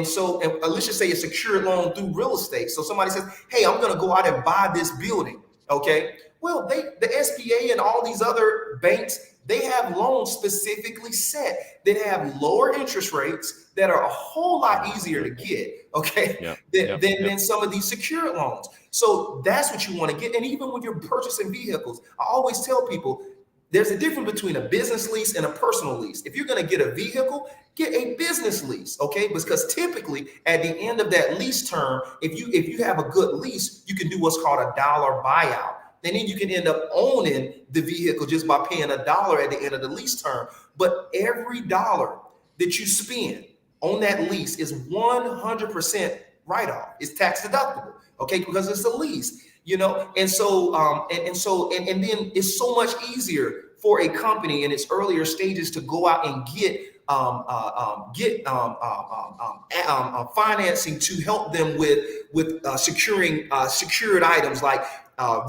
so let's just say a secured loan through real estate. So somebody says, "Hey, I'm going to go out and buy this building." Okay, well, the SBA and all these other banks, They have loans specifically set that have lower interest rates that are a whole lot easier to get, okay, than some of these secured loans. So that's what you want to get. And even when you're purchasing vehicles, I always tell people there's a difference between a business lease and a personal lease. If you're going to get a vehicle, get a business lease, okay? Because typically at the end of that lease term, if you have a good lease, you can do what's called a dollar buyout. And then you can end up owning the vehicle just by paying $1 at the end of the lease term. But every dollar that you spend on that lease is 100% write-off. It's tax deductible, okay? Because it's a lease, you know? And so, and then it's so much easier for a company in its earlier stages to go out and get financing to help them with securing secured items like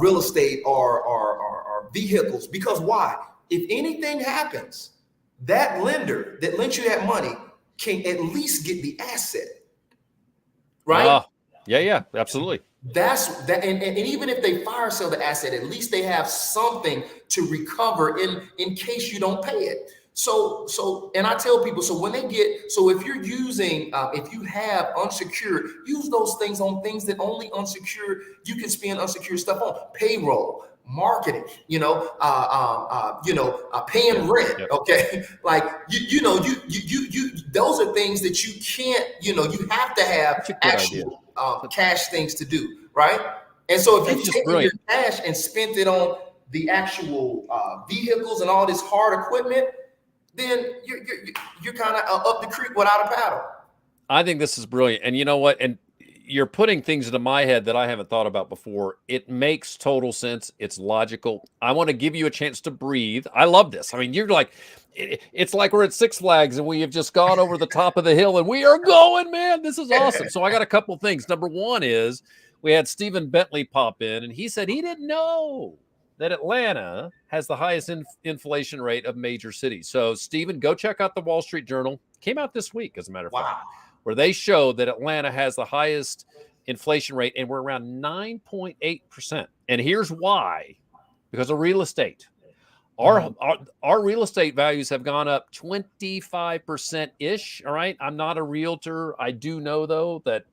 real estate or vehicles. Because why? If anything happens, that lender that lent you that money can at least get the asset, right? Yeah, absolutely. That's that, and even if they fire sell the asset, at least they have something to recover in case you don't pay it. So, and I tell people, so when they get, so if you're using, if you have unsecured, use those things on things that only unsecured, you can spend unsecured stuff on: payroll, marketing, paying rent. Okay. Like, you those are things that you can't, you have to have actual cash things to do. Right. And so if you've taken your cash and spent it on the actual vehicles and all this hard equipment, then you're kind of up the creek without a paddle. I think this is brilliant. And you know what? And you're putting things into my head that I haven't thought about before. It makes total sense. It's logical. I want to give you a chance to breathe. I love this. I mean, you're like, it's like we're at Six Flags and we have just gone over the top of the hill and we are going, man. This is awesome. So I got a couple things. Number one is we had Stephen Bentley pop in and he said he didn't know that Atlanta has the highest inflation rate of major cities. So, Stephen, go check out the Wall Street Journal. Came out this week, as a matter of fact, where they show that Atlanta has the highest inflation rate, and we're around 9.8%. And here's why: because of real estate. Our real estate values have gone up 25%-ish. All right. I'm not a realtor. I do know, though, that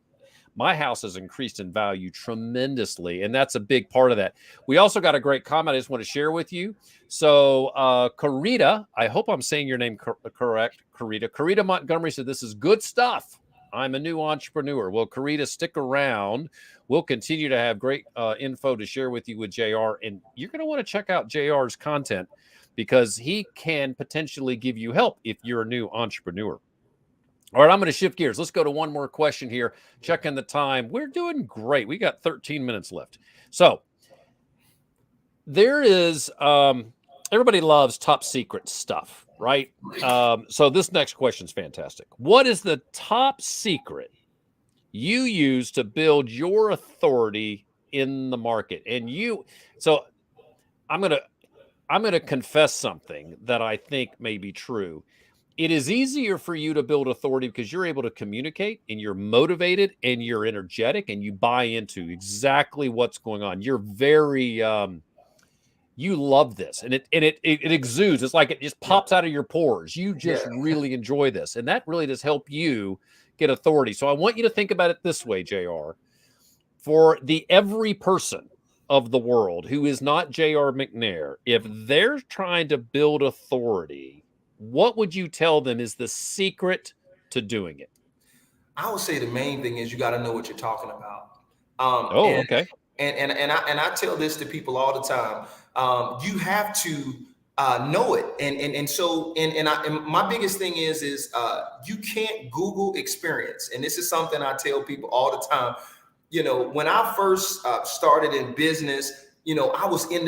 my house has increased in value tremendously, and that's a big part of that. We also got a great comment I just want to share with you. So, Karita, I hope I'm saying your name correct, Karita. Karita Montgomery said, "This is good stuff. I'm a new entrepreneur." Well, Karita, stick around. We'll continue to have great info to share with you with JR, and you're going to want to check out JR's content because he can potentially give you help if you're a new entrepreneur. All right, I'm going to shift gears. Let's go to one more question here. Checking the time. We're doing great. We got 13 minutes left. So there is, everybody loves top secret stuff, right? So this next question is fantastic. What is the top secret you use to build your authority in the market? And so I'm going to confess something that I think may be true. It is easier for you to build authority because you're able to communicate and you're motivated and you're energetic and you buy into exactly what's going on. You're very, you love this and it exudes. It's like it just pops out of your pores. You just really enjoy this. And that really does help you get authority. So I want you to think about it this way, JR. For the every person of the world who is not JR McNair, if they're trying to build authority, what would you tell them is the secret to doing it? I would say the main thing is you got to know what you're talking about. Okay. And I tell this to people all the time. You have to know it. And so my biggest thing is you can't Google experience. And this is something I tell people all the time. When I first started in business, I was in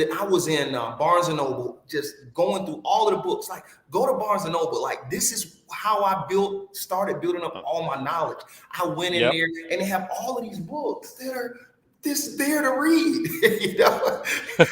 Barnes and Noble, just going through all of the books. Like, go to Barnes and Noble. Like, this is how I started building up all my knowledge. I went in there, and they have all of these books that are there to read.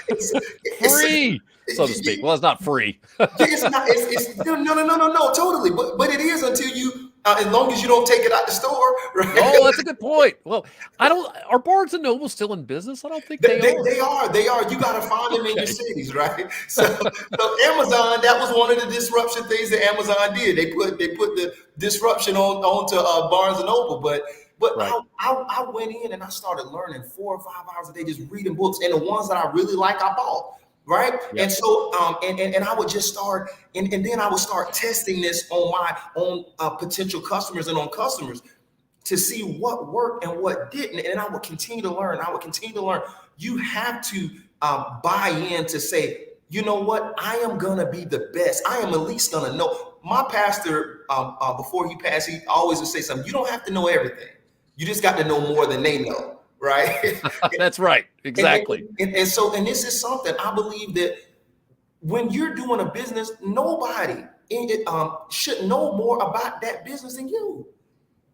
It's free, so to speak. Well, it's not free. It's not. It's no, totally. But it is until you As long as you don't take it out the store, right? Oh, that's a good point. Well, are Barnes and Noble still in business? I don't think they are. They are. You got to find them in your Okay. cities, right? So Amazon, that was one of the disruption things that Amazon did. They put the disruption onto Barnes and Noble, but Right. I went in and I started learning 4 or 5 hours a day, just reading books, and the ones that I really like, I bought. Right. Yep. And so and I would just start and then I would start testing this on my own potential customers and on customers to see what worked and what didn't. And I would continue to learn. I would continue to learn. You have to buy in to say, you know what? I am going to be the best. I am at least going to know. My pastor, before he passed, he always would say something. You don't have to know everything. You just got to know more than they know. Right. That's right. Exactly. And so this is something I believe that when you're doing a business, nobody should know more about that business than you.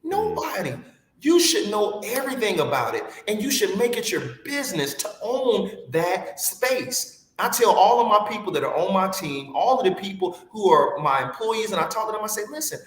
Nobody. You should know everything about it, and you should make it your business to own that space. I tell all of my people that are on my team, all of the people who are my employees, and I talk to them, I say, listen,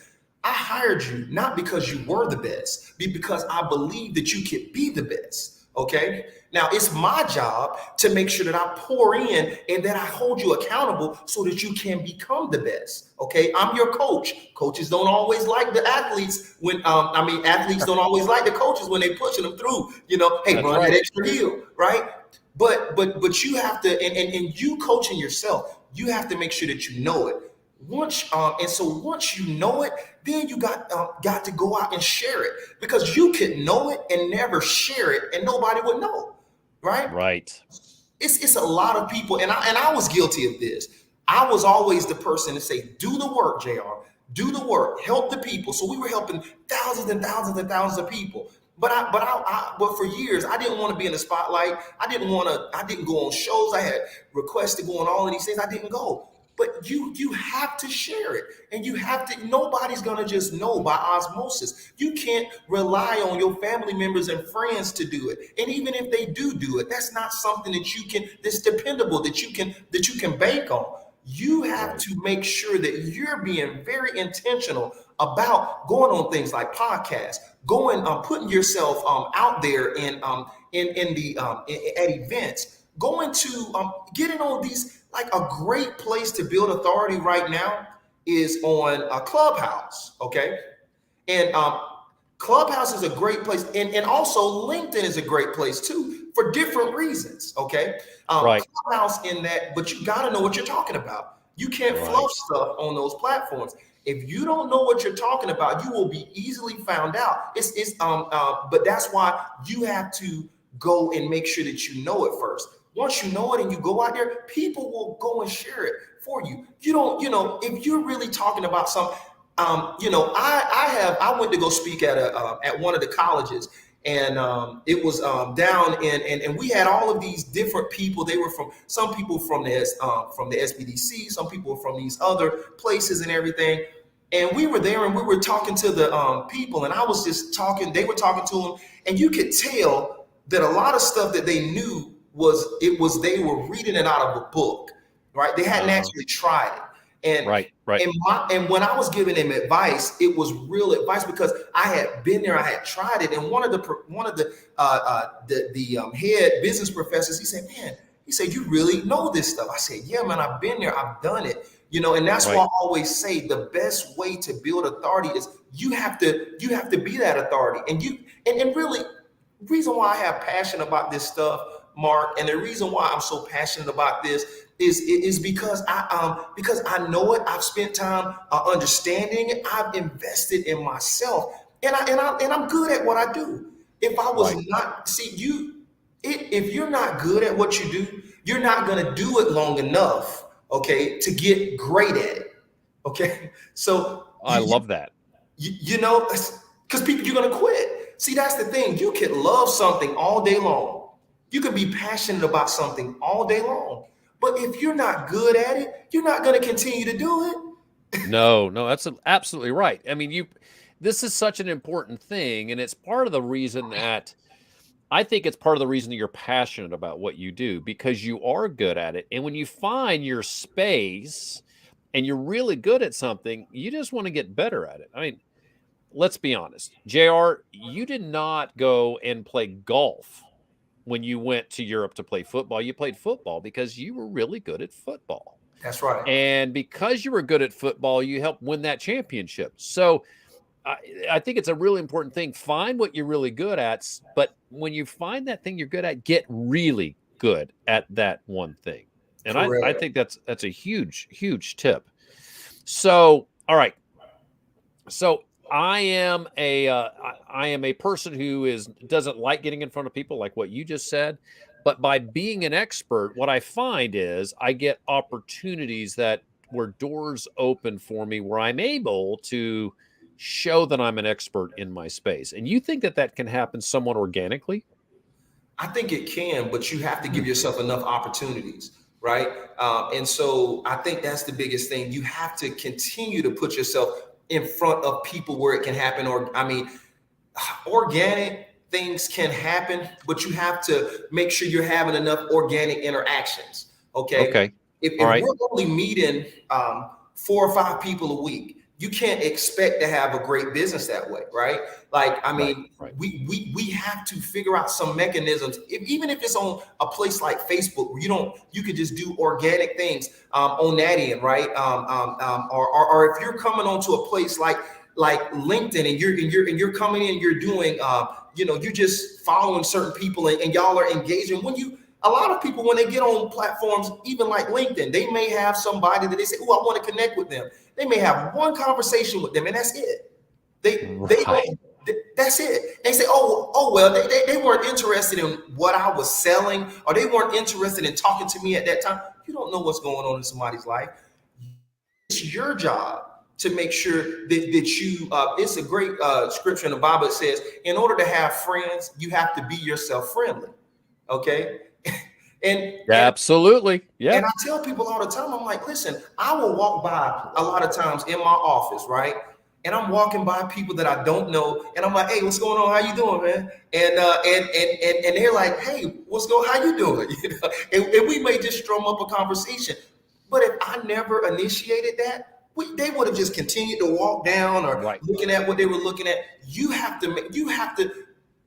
I hired you not because you were the best, but because I believe that you could be the best. Okay. Now it's my job to make sure that I pour in and that I hold you accountable so that you can become the best. Okay. I'm your coach. Coaches don't always like the athletes when, athletes don't always like the coaches when they pushing them through, hey, That's run right. that extra hill. Right. But you have to, and you coaching yourself, you have to make sure that you know it. Once you know it, then you got to go out and share it, because you could know it and never share it and nobody would know. Right. Right. It's a lot of people, and I was guilty of this. I was always the person to say, do the work, JR, do the work, help the people. So we were helping thousands and thousands and thousands of people. But for years, I didn't want to be in the spotlight. I didn't go on shows. I had requests to go on all of these things. I didn't go. But you have to share it, and you have to. Nobody's gonna just know by osmosis. You can't rely on your family members and friends to do it. And even if they do it, that's not something that's dependable, that you can bank on. You have to make sure that you're being very intentional about going on things like podcasts, putting yourself out there at events, going to getting on these. Like a great place to build authority right now is on a Clubhouse, okay? And Clubhouse is a great place, and also LinkedIn is a great place too for different reasons, okay? Right. Clubhouse in that, but you got to know what you're talking about. You can't fluff stuff on those platforms. If you don't know what you're talking about, you will be easily found out. But that's why you have to go and make sure that you know it first. Once you know it and you go out there, people will go and share it for you. You don't, if you're really talking about something, I went to go speak at one of the colleges, and it was down and we had all of these different people. They were some people from the SBDC, some people from these other places and everything. And we were there and we were talking to the people, and I was just talking. They were talking to them, and you could tell that a lot of stuff that they knew they were reading it out of a book, right? They hadn't actually tried it. And right. And when I was giving them advice, it was real advice because I had been there, I had tried it. And one of the head business professors, he said, you really know this stuff. I said, yeah, man, I've been there, I've done it. And that's why I always say the best way to build authority is you have to be that authority. And really, the reason why I have passion about this stuff, Mark, and the reason why I'm so passionate about this is because I know it. I've spent time understanding it. I've invested in myself, and I'm good at what I do. If I was not, if you're not good at what you do, you're not going to do it long enough, okay, to get great at it. Okay, so I love that. Because people, you're going to quit. See, that's the thing. You can love something all day long. You can be passionate about something all day long. But if you're not good at it, you're not going to continue to do it. No, that's absolutely right. I mean, this is such an important thing. And it's part of the reason that I think it's part of the reason that you're passionate about what you do, because you are good at it. And when you find your space and you're really good at something, you just want to get better at it. I mean, let's be honest. JR, you did not go and play golf when you went to Europe to play football. You played football because you were really good at football. That's right. And because you were good at football, you helped win that championship. So I think it's a really important thing. Find what you're really good at, but when you find that thing you're good at, get really good at that one thing. And I think that's a huge, huge tip. So, all right. So I am a person who doesn't like getting in front of people, like what you just said. But by being an expert, what I find is I get opportunities where doors open for me, where I'm able to show that I'm an expert in my space. And you think that can happen somewhat organically? I think it can, but you have to give yourself enough opportunities, right? And so I think that's the biggest thing. You have to continue to put yourself in front of people where it can happen. Or, I mean, organic things can happen, but you have to make sure you're having enough organic interactions. Okay. Okay. If right. we're only meeting 4 or 5 people a week, you can't expect to have a great business that way, right? Like, I mean, right. We have to figure out some mechanisms, even if it's on a place like Facebook, where you could just do organic things on that end, right? Or if you're coming onto a place like LinkedIn, and you're coming in, you're doing, you're just following certain people, and y'all are engaging. A lot of people, when they get on platforms, even like LinkedIn, they may have somebody that they say, "Oh, I want to connect with them." They may have one conversation with them, and that's it. That's it. They say, "Oh, well, they weren't interested in what I was selling, or they weren't interested in talking to me at that time." You don't know what's going on in somebody's life. It's your job to make sure that you. It's a great scripture in the Bible. It says, "In order to have friends, you have to be yourself friendly." Okay. Absolutely. Yeah. And I tell people all the time, I'm like, listen, I will walk by a lot of times in my office, right? And I'm walking by people that I don't know, and I'm like, "Hey, what's going on? How you doing, man?" And they're like, "Hey, how you doing?" And we may just strum up a conversation. But if I never initiated that, they would have just continued to walk down, or looking at what they were looking at. You have to,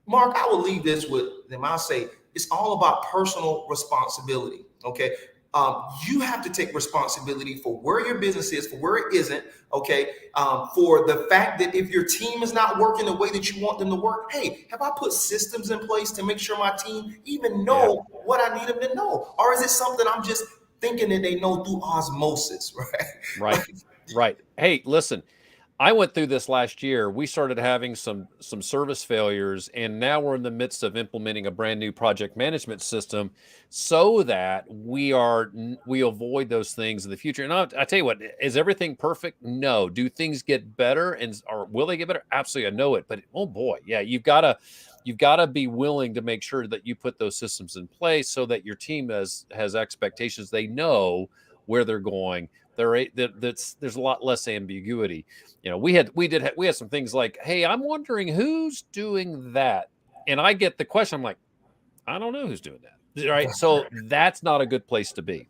Mark, I will leave this with them. I'll say, it's all about personal responsibility. Okay. You have to take responsibility for where your business is, for where it isn't. Okay. For the fact that if your team is not working the way that you want them to work, hey, have I put systems in place to make sure my team even know what I need them to know? Or is it something I'm just thinking that they know through osmosis? Right. Right. Hey, listen, I went through this last year. We started having some service failures, and now we're in the midst of implementing a brand new project management system so that we avoid those things in the future. And I tell you what, is everything perfect? No. Do things get better, or will they get better? Absolutely, I know it. But oh boy, yeah, you've got to be willing to make sure that you put those systems in place so that your team has expectations. They know where they're going. There's a lot less ambiguity. We had some things like, "Hey, I'm wondering who's doing that," and I get the question. I'm like, "I don't know who's doing that." Right? So that's not a good place to be.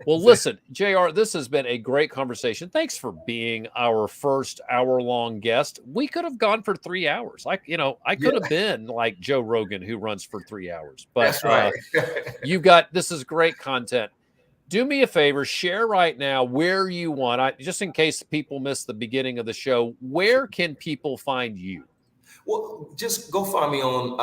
Well, listen, JR, this has been a great conversation. Thanks for being our first hour-long guest. We could have gone for 3 hours. I could have been like Joe Rogan, who runs for 3 hours. But that's right. This is great content. Do me a favor, share right now where you want. Just in case people missed the beginning of the show, where can people find you? Well, just go find me on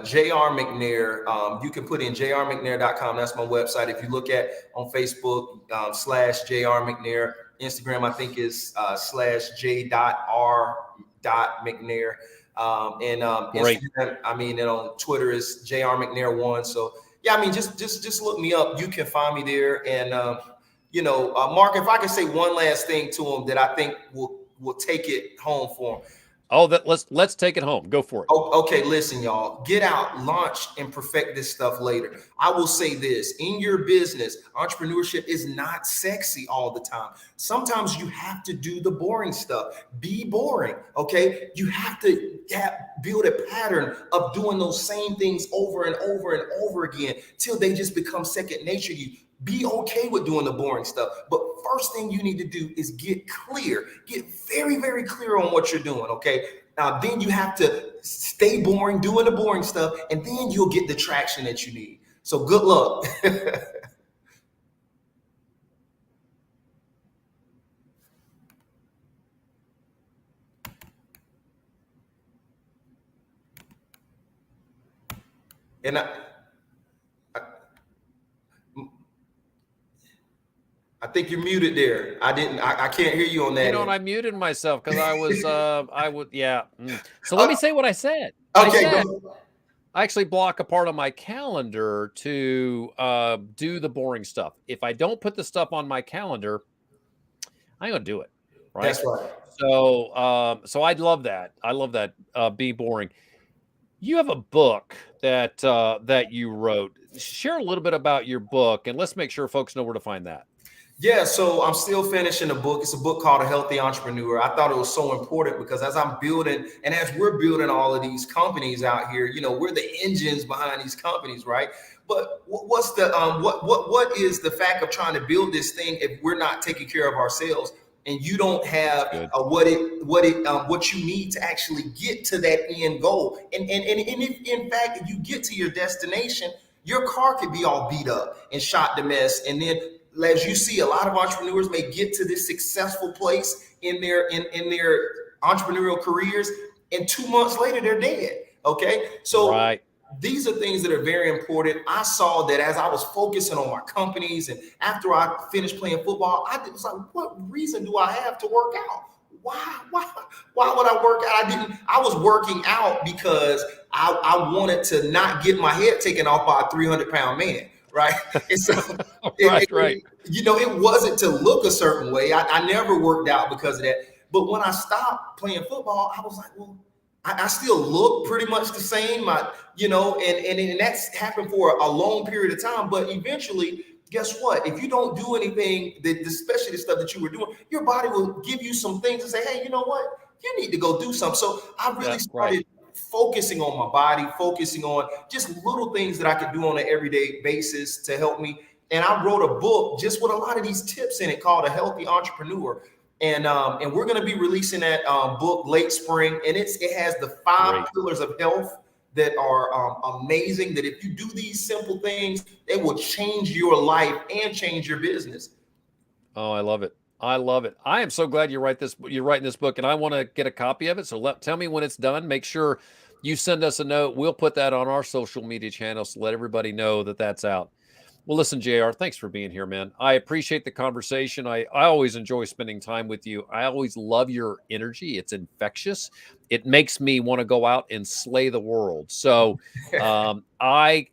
JR McNair. You can put in jrmcnair.com. That's my website. If you look at on Facebook /JR McNair, Instagram, I think is /J.R.McNair. Instagram, and on Twitter is JR McNair1. So yeah, just look me up. You can find me there. And Mark, if I can say one last thing to him that I think will take it home for him. Oh, let's take it home. Go for it. Oh, okay, listen, y'all. Get out, launch, and perfect this stuff later. I will say this: in your business, entrepreneurship is not sexy all the time. Sometimes you have to do the boring stuff. Be boring, okay? You have to build a pattern of doing those same things over and over and over again till they just become second nature to you. Be okay with doing the boring stuff. But first thing you need to do is get clear. Get very, very clear on what you're doing, okay? Now, then you have to stay boring, doing the boring stuff, and then you'll get the traction that you need. So good luck. And I think you're muted there. I can't hear you on that. You know what? I muted myself because I was, yeah. So let me say what I said. Okay, I actually block a part of my calendar to do the boring stuff. If I don't put the stuff on my calendar, I ain't gonna do it. Right. That's right. So I'd love that. I love that. Be boring. You have a book that that you wrote. Share a little bit about your book, and let's make sure folks know where to find that. Yeah, so I'm still finishing a book. It's a book called A Healthy Entrepreneur. I thought it was so important because as I'm building and as we're building all of these companies out here, you know, we're the engines behind these companies, right? But what's the what is the fact of trying to build this thing if we're not taking care of ourselves and you don't have what you need to actually get to that end goal? And if in fact if you get to your destination, your car could be all beat up and shot to mess, and then as you see, a lot of entrepreneurs may get to this successful place in their entrepreneurial careers, and 2 months later they're dead. Okay, so these are things that are very important. I saw that as I was focusing on my companies, and after I finished playing football, I was like, what reason do I have to work out? Why would I work out? I was working out because I wanted to not get my head taken off by a 300-pound man. Right. And so, right. You know, it wasn't to look a certain way. I never worked out because of that. But when I stopped playing football, I was like, well, I still look pretty much the same. You know, and that's happened for a long period of time. But eventually, guess what? If you don't do anything, especially the stuff that you were doing, your body will give you some things and say, hey, you know what? You need to go do something. So I really started focusing on my body, focusing on just little things that I could do on an everyday basis to help me. And I wrote a book just with a lot of these tips in it called A Healthy Entrepreneur. And we're going to be releasing that book late spring. And it has the 5 pillars of health that are amazing, that if you do these simple things, they will change your life and change your business. Oh, I love it. I love it. I am so glad you're writing this book, and I want to get a copy of it. So tell me when it's done. Make sure you send us a note. We'll put that on our social media channels to let everybody know that that's out. Well, listen, JR, thanks for being here, man. I appreciate the conversation. I always enjoy spending time with you. I always love your energy. It's infectious. It makes me want to go out and slay the world. So I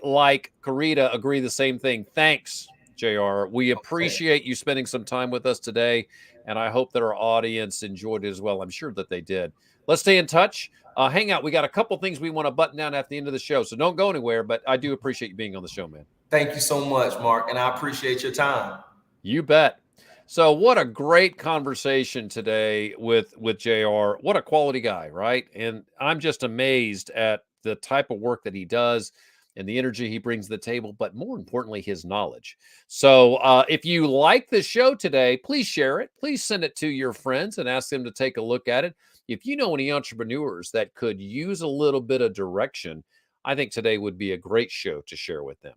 like Karita, agree the same thing. Thanks, JR. We appreciate you spending some time with us today, and I hope that our audience enjoyed it as well. I'm sure that they did. Let's stay in touch. Hang out. We got a couple things we want to button down at the end of the show, so don't go anywhere, but I do appreciate you being on the show, man. Thank you so much, Mark, and I appreciate your time. You bet. So what a great conversation today with JR. What a quality guy, right? And I'm just amazed at the type of work that he does and the energy he brings to the table, but more importantly, his knowledge. So if you like this show today, please share it. Please send it to your friends and ask them to take a look at it. If you know any entrepreneurs that could use a little bit of direction, I think today would be a great show to share with them.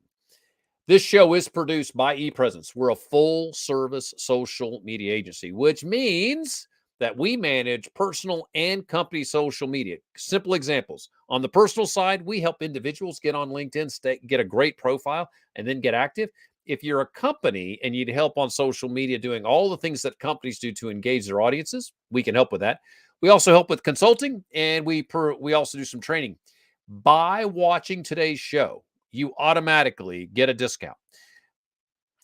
This show is produced by ePresence. We're a full-service social media agency, which means that we manage personal and company social media. Simple examples. On the personal side, we help individuals get on LinkedIn, get a great profile, and then get active. If you're a company and you need help on social media doing all the things that companies do to engage their audiences, we can help with that. We also help with consulting, and we also do some training. By watching today's show, you automatically get a discount.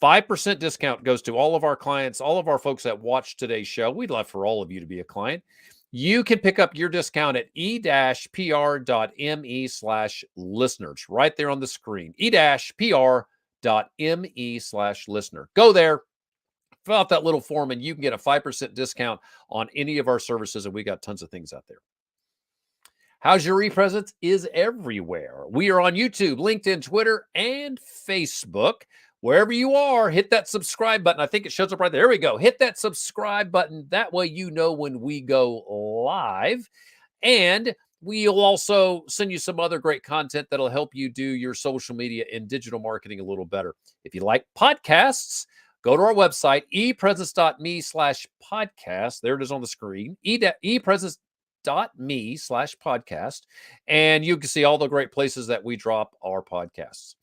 5% discount goes to all of our clients, all of our folks that watch today's show. We'd love for all of you to be a client. You can pick up your discount at e-pr.me/listeners right there on the screen. e-pr.me/listener. Go there, fill out that little form, and you can get a 5% discount on any of our services, and we got tons of things out there. How's Your ePresence is everywhere. We are on YouTube, LinkedIn, Twitter, and Facebook. Wherever you are, hit that subscribe button. I think it shows up right there. There we go. Hit that subscribe button. That way you know when we go live. And we'll also send you some other great content that'll help you do your social media and digital marketing a little better. If you like podcasts, go to our website, epresence.me/podcast. There it is on the screen, epresence.me/podcast. And you can see all the great places that we drop our podcasts.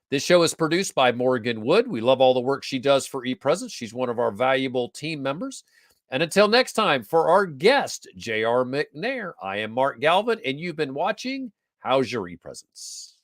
This show is produced by Morgan Wood. We love all the work she does for ePresence. She's one of our valuable team members. And until next time, for our guest, J.R. McNair, I am Mark Galvin, and you've been watching How's Your ePresence?